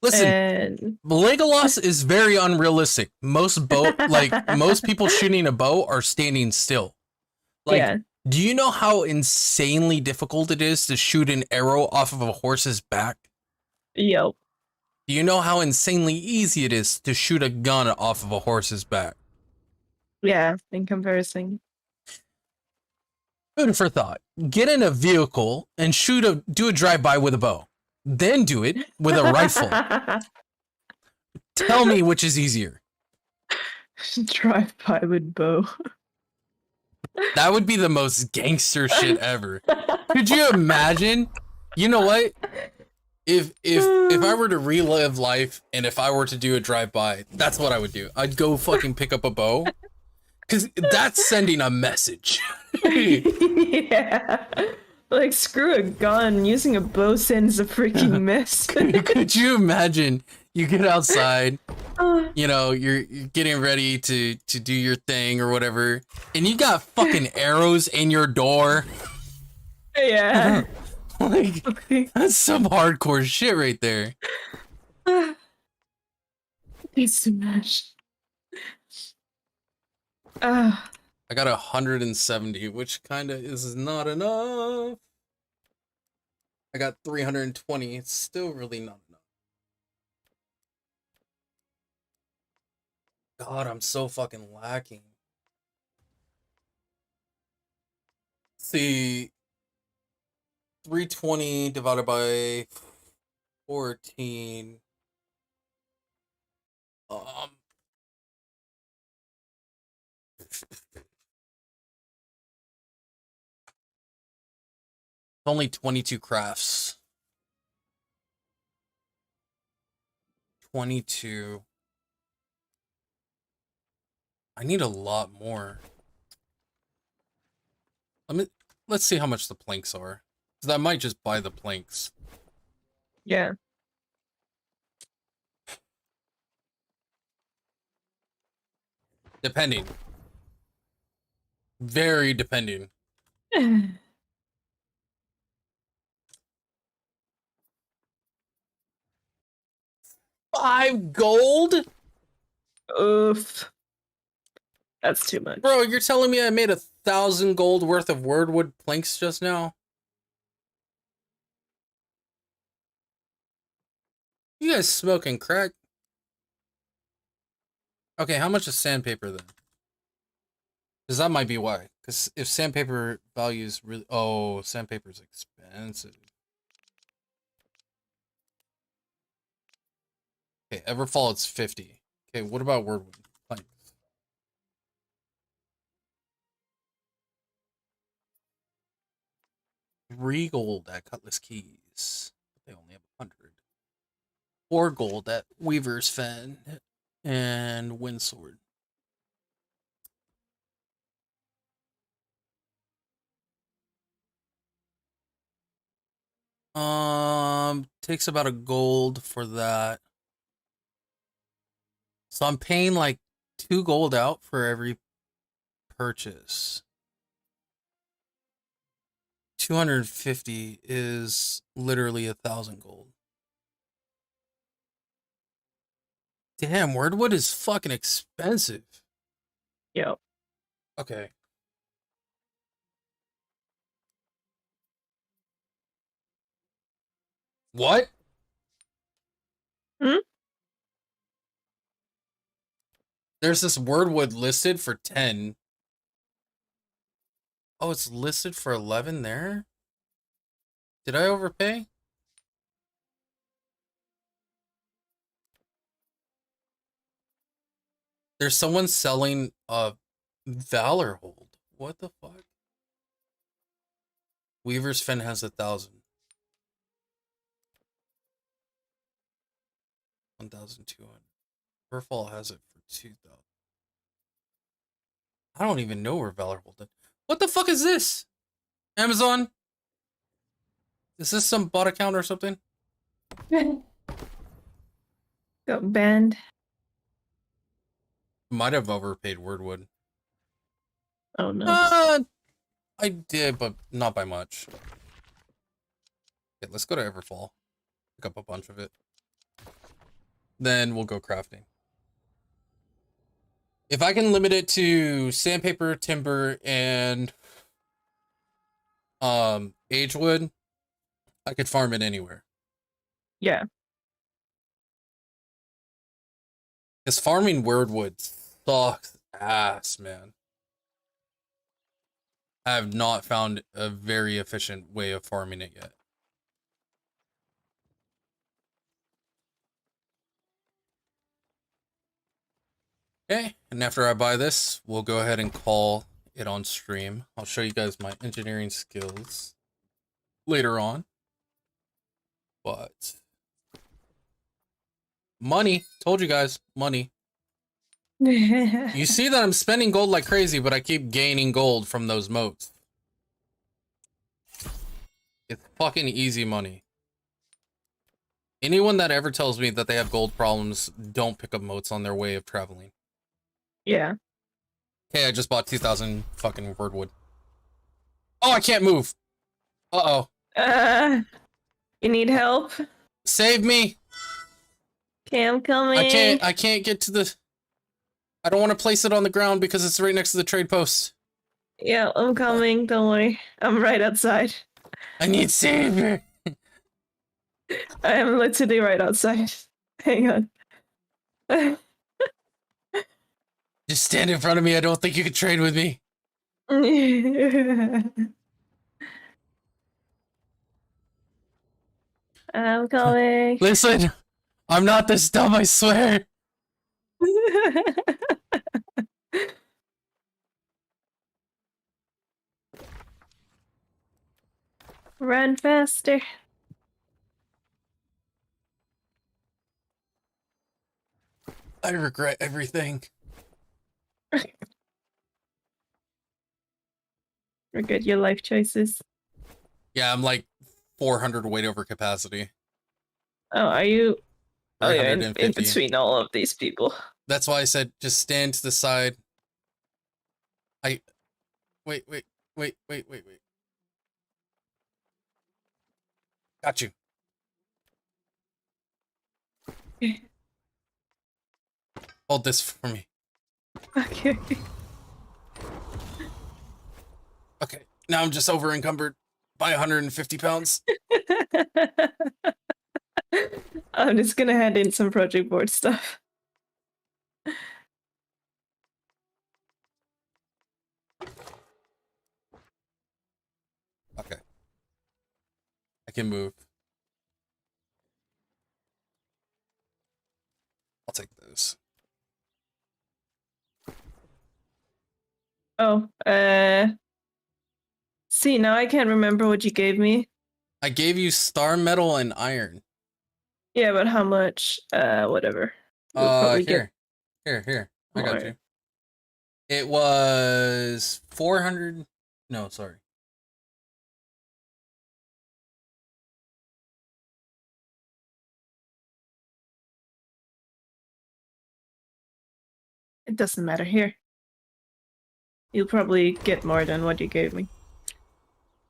Listen, Legolas is very unrealistic. Most people shooting a bow are standing still. Like, yeah. Do you know how insanely difficult it is to shoot an arrow off of a horse's back? Yep. Do you know how insanely easy it is to shoot a gun off of a horse's back? Yeah, in comparison. Food for thought. Get in a vehicle and do a drive-by with a bow. Then do it with a rifle. Tell me which is easier. Drive-by with bow. That would be the most gangster shit ever. Could you imagine? You know what? If I were to relive life and if I were to do a drive-by, that's what I would do. I'd go fucking pick up a bow. Because that's sending a message. Yeah. Like, screw a gun. Using a bow sends a freaking message. Could you imagine? You get outside, you know, you're getting ready to do your thing or whatever, and you got fucking arrows in your door. Yeah. Like, that's some hardcore shit right there. It's too much. I got 170, which kind of is not enough. I got 320. It's still really not enough. God, I'm so fucking lacking. See, 320 divided by 14. Only 22 crafts. 22. I need a lot more. Let's see how much the planks are. Because I might just buy the planks. Yeah. Depending. Very depending. 5 gold? Oof. That's too much. Bro, you're telling me I made 1,000 gold worth of wordwood planks just now? You guys smoking crack? Okay, how much is sandpaper then? Because that might be why. Because if sandpaper values really... Oh, sandpaper's expensive. Okay, Everfall, it's 50. Okay, what about wordwood planks? $3 gold at Cutlass Keys. They only have 100. 4 gold at Weaver's Fen and Windsword. Takes about a gold for that. So I'm paying like 2 gold out for every purchase. 250 is literally 1,000 gold. Damn, wordwood is fucking expensive. Yep. Okay. What? Hmm? There's this wordwood listed for 10. Oh, it's listed for 11 there? Did I overpay? There's someone selling a Valor hold. What the fuck? Weaver's Fen has 1,000. 1,200. Furfall has it for 2,000. I don't even know where Valor hold is. What the fuck is this? Amazon? Is this some bot account or something? Got banned. Might have overpaid Wordwood. Oh no. I did, but not by much. Okay, let's go to Everfall. Pick up a bunch of it. Then we'll go crafting. If I can limit it to sandpaper, timber, and agewood, I could farm it anywhere. Yeah. Because farming Wordwood sucks ass, man. I have not found a very efficient way of farming it yet. Okay, and after I buy this, we'll go ahead and call it on stream. I'll show you guys my engineering skills later on. But money, told you guys, money. You see that I'm spending gold like crazy, but I keep gaining gold from those moats. It's fucking easy money. Anyone that ever tells me that they have gold problems, don't pick up moats on their way of traveling. Yeah. Okay, I just bought 2,000 fucking wordwood. Oh, I can't move. Uh-oh. You need help? Save me. Okay, I'm coming. I can't get to the... I don't want to place it on the ground because it's right next to the trade post. Yeah, I'm coming. Don't worry. I'm right outside. I need savior. I am literally right outside. Hang on. Just stand in front of me. I don't think you can trade with me. I'm coming. Listen, I'm not this dumb, I swear. Run faster. I regret everything. Regret your life choices. Yeah, I'm like 400 weight over capacity. Oh, are you? Oh, you're in 350. between all of these people. That's why I said just stand to the side. Wait. Got you. Hold this for me. Okay. Okay, now I'm just over encumbered by 150 pounds. I'm just gonna hand in some project board stuff. Okay. I can move. I'll take those. Oh, see, now I can't remember what you gave me. I gave you star metal and iron. Yeah, but how much? Whatever. We'll probably Here. I got you. It was 400. No, sorry. It doesn't matter here. You'll probably get more than what you gave me.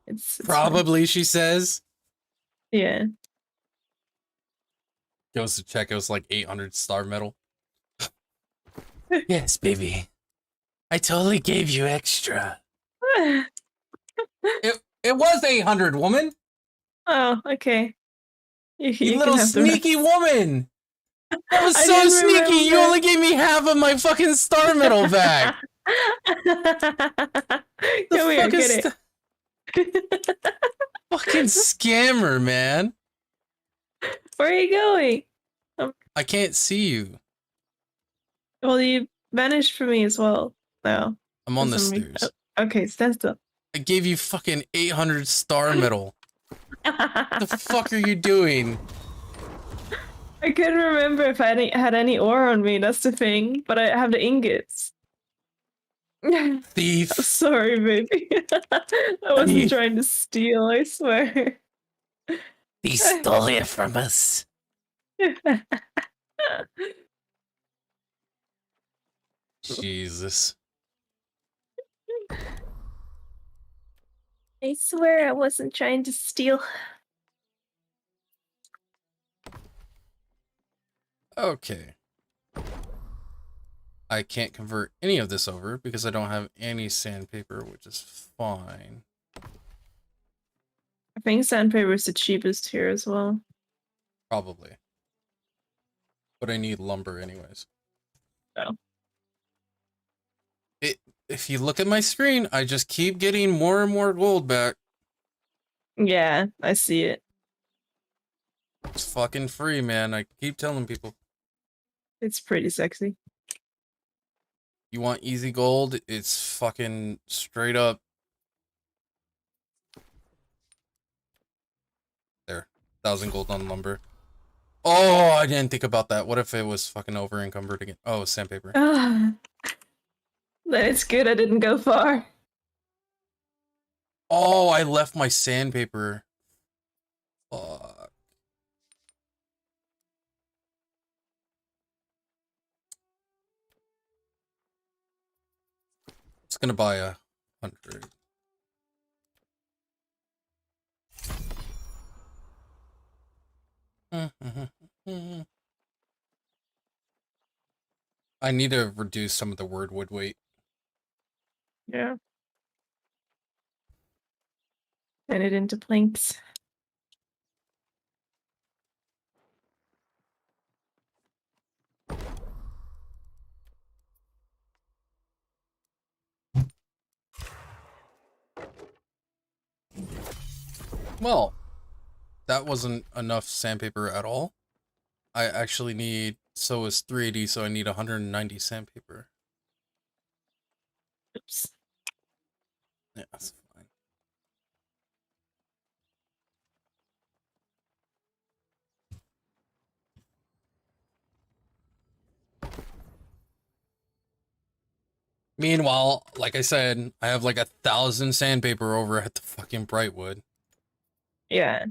It's Probably, fine. She says. Yeah. Goes to check. It was like 800 star metal. Yes, baby. I totally gave you extra. It was 800, woman. Oh, okay. You little sneaky woman! That was I so didn't sneaky! remember. You only gave me half of my fucking star medal back! Come here, get it. Fucking scammer, man. Where are you going? I can't see you. Well, you vanished from me as well. No. I'm on the stairs. Oh, okay, stand still. I gave you fucking 800 star medal. What the fuck are you doing? I couldn't remember if I had any ore on me, that's the thing. But I have the ingots. Thief. Sorry, baby. I wasn't trying to steal, I swear. He stole it from us. Jesus. I swear I wasn't trying to steal. Okay. I can't convert any of this over because I don't have any sandpaper, which is fine. I think sandpaper is the cheapest here as well. Probably. But I need lumber anyways. Oh. If you look at my screen, I just keep getting more and more gold back. Yeah, I see it. It's fucking free, man. I keep telling people. It's pretty sexy. You want easy gold? It's fucking straight up. There. 1,000 gold on lumber. Oh, I didn't think about that. What if it was fucking over encumbered again? Oh, sandpaper. Then it's good I didn't go far. Oh, I left my sandpaper. Fuck. It's gonna buy 100. I need to reduce some of the word wood weight. Yeah. Turn it into planks. Well, that wasn't enough sandpaper at all. I actually need, so it's 380, so I need 190 sandpaper. Oops. Yeah, that's fine. Meanwhile, like I said, I have like 1,000 sandpaper over at the fucking Brightwood. Yeah.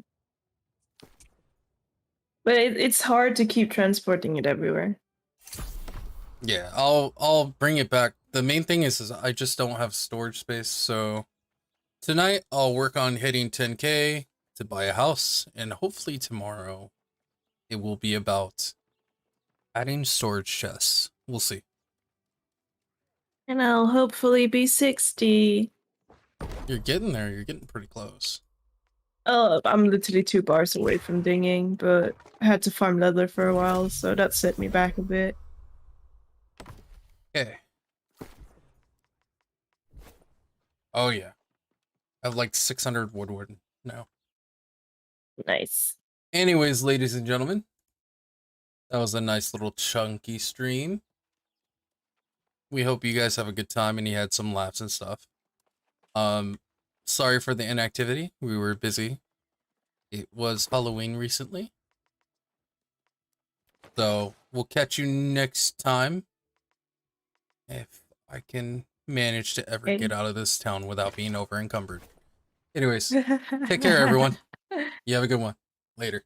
But it's hard to keep transporting it everywhere. Yeah, I'll bring it back. The main thing is I just don't have storage space, so tonight I'll work on hitting 10K to buy a house, and hopefully tomorrow it will be about adding storage chests. We'll see. And I'll hopefully be 60. You're getting there. You're getting pretty close. Oh, I'm literally 2 bars away from dinging, but I had to farm leather for a while, so that set me back a bit. Okay. Oh yeah. I have like 600 woodward now. Nice. Anyways, ladies and gentlemen, that was a nice little chunky stream. We hope you guys have a good time and you had some laughs and stuff. Sorry for the inactivity. We were busy. It was Halloween recently. So, we'll catch you next time. If I can manage to ever get out of this town without being over encumbered. Anyways, take care, everyone. You have a good one. Later.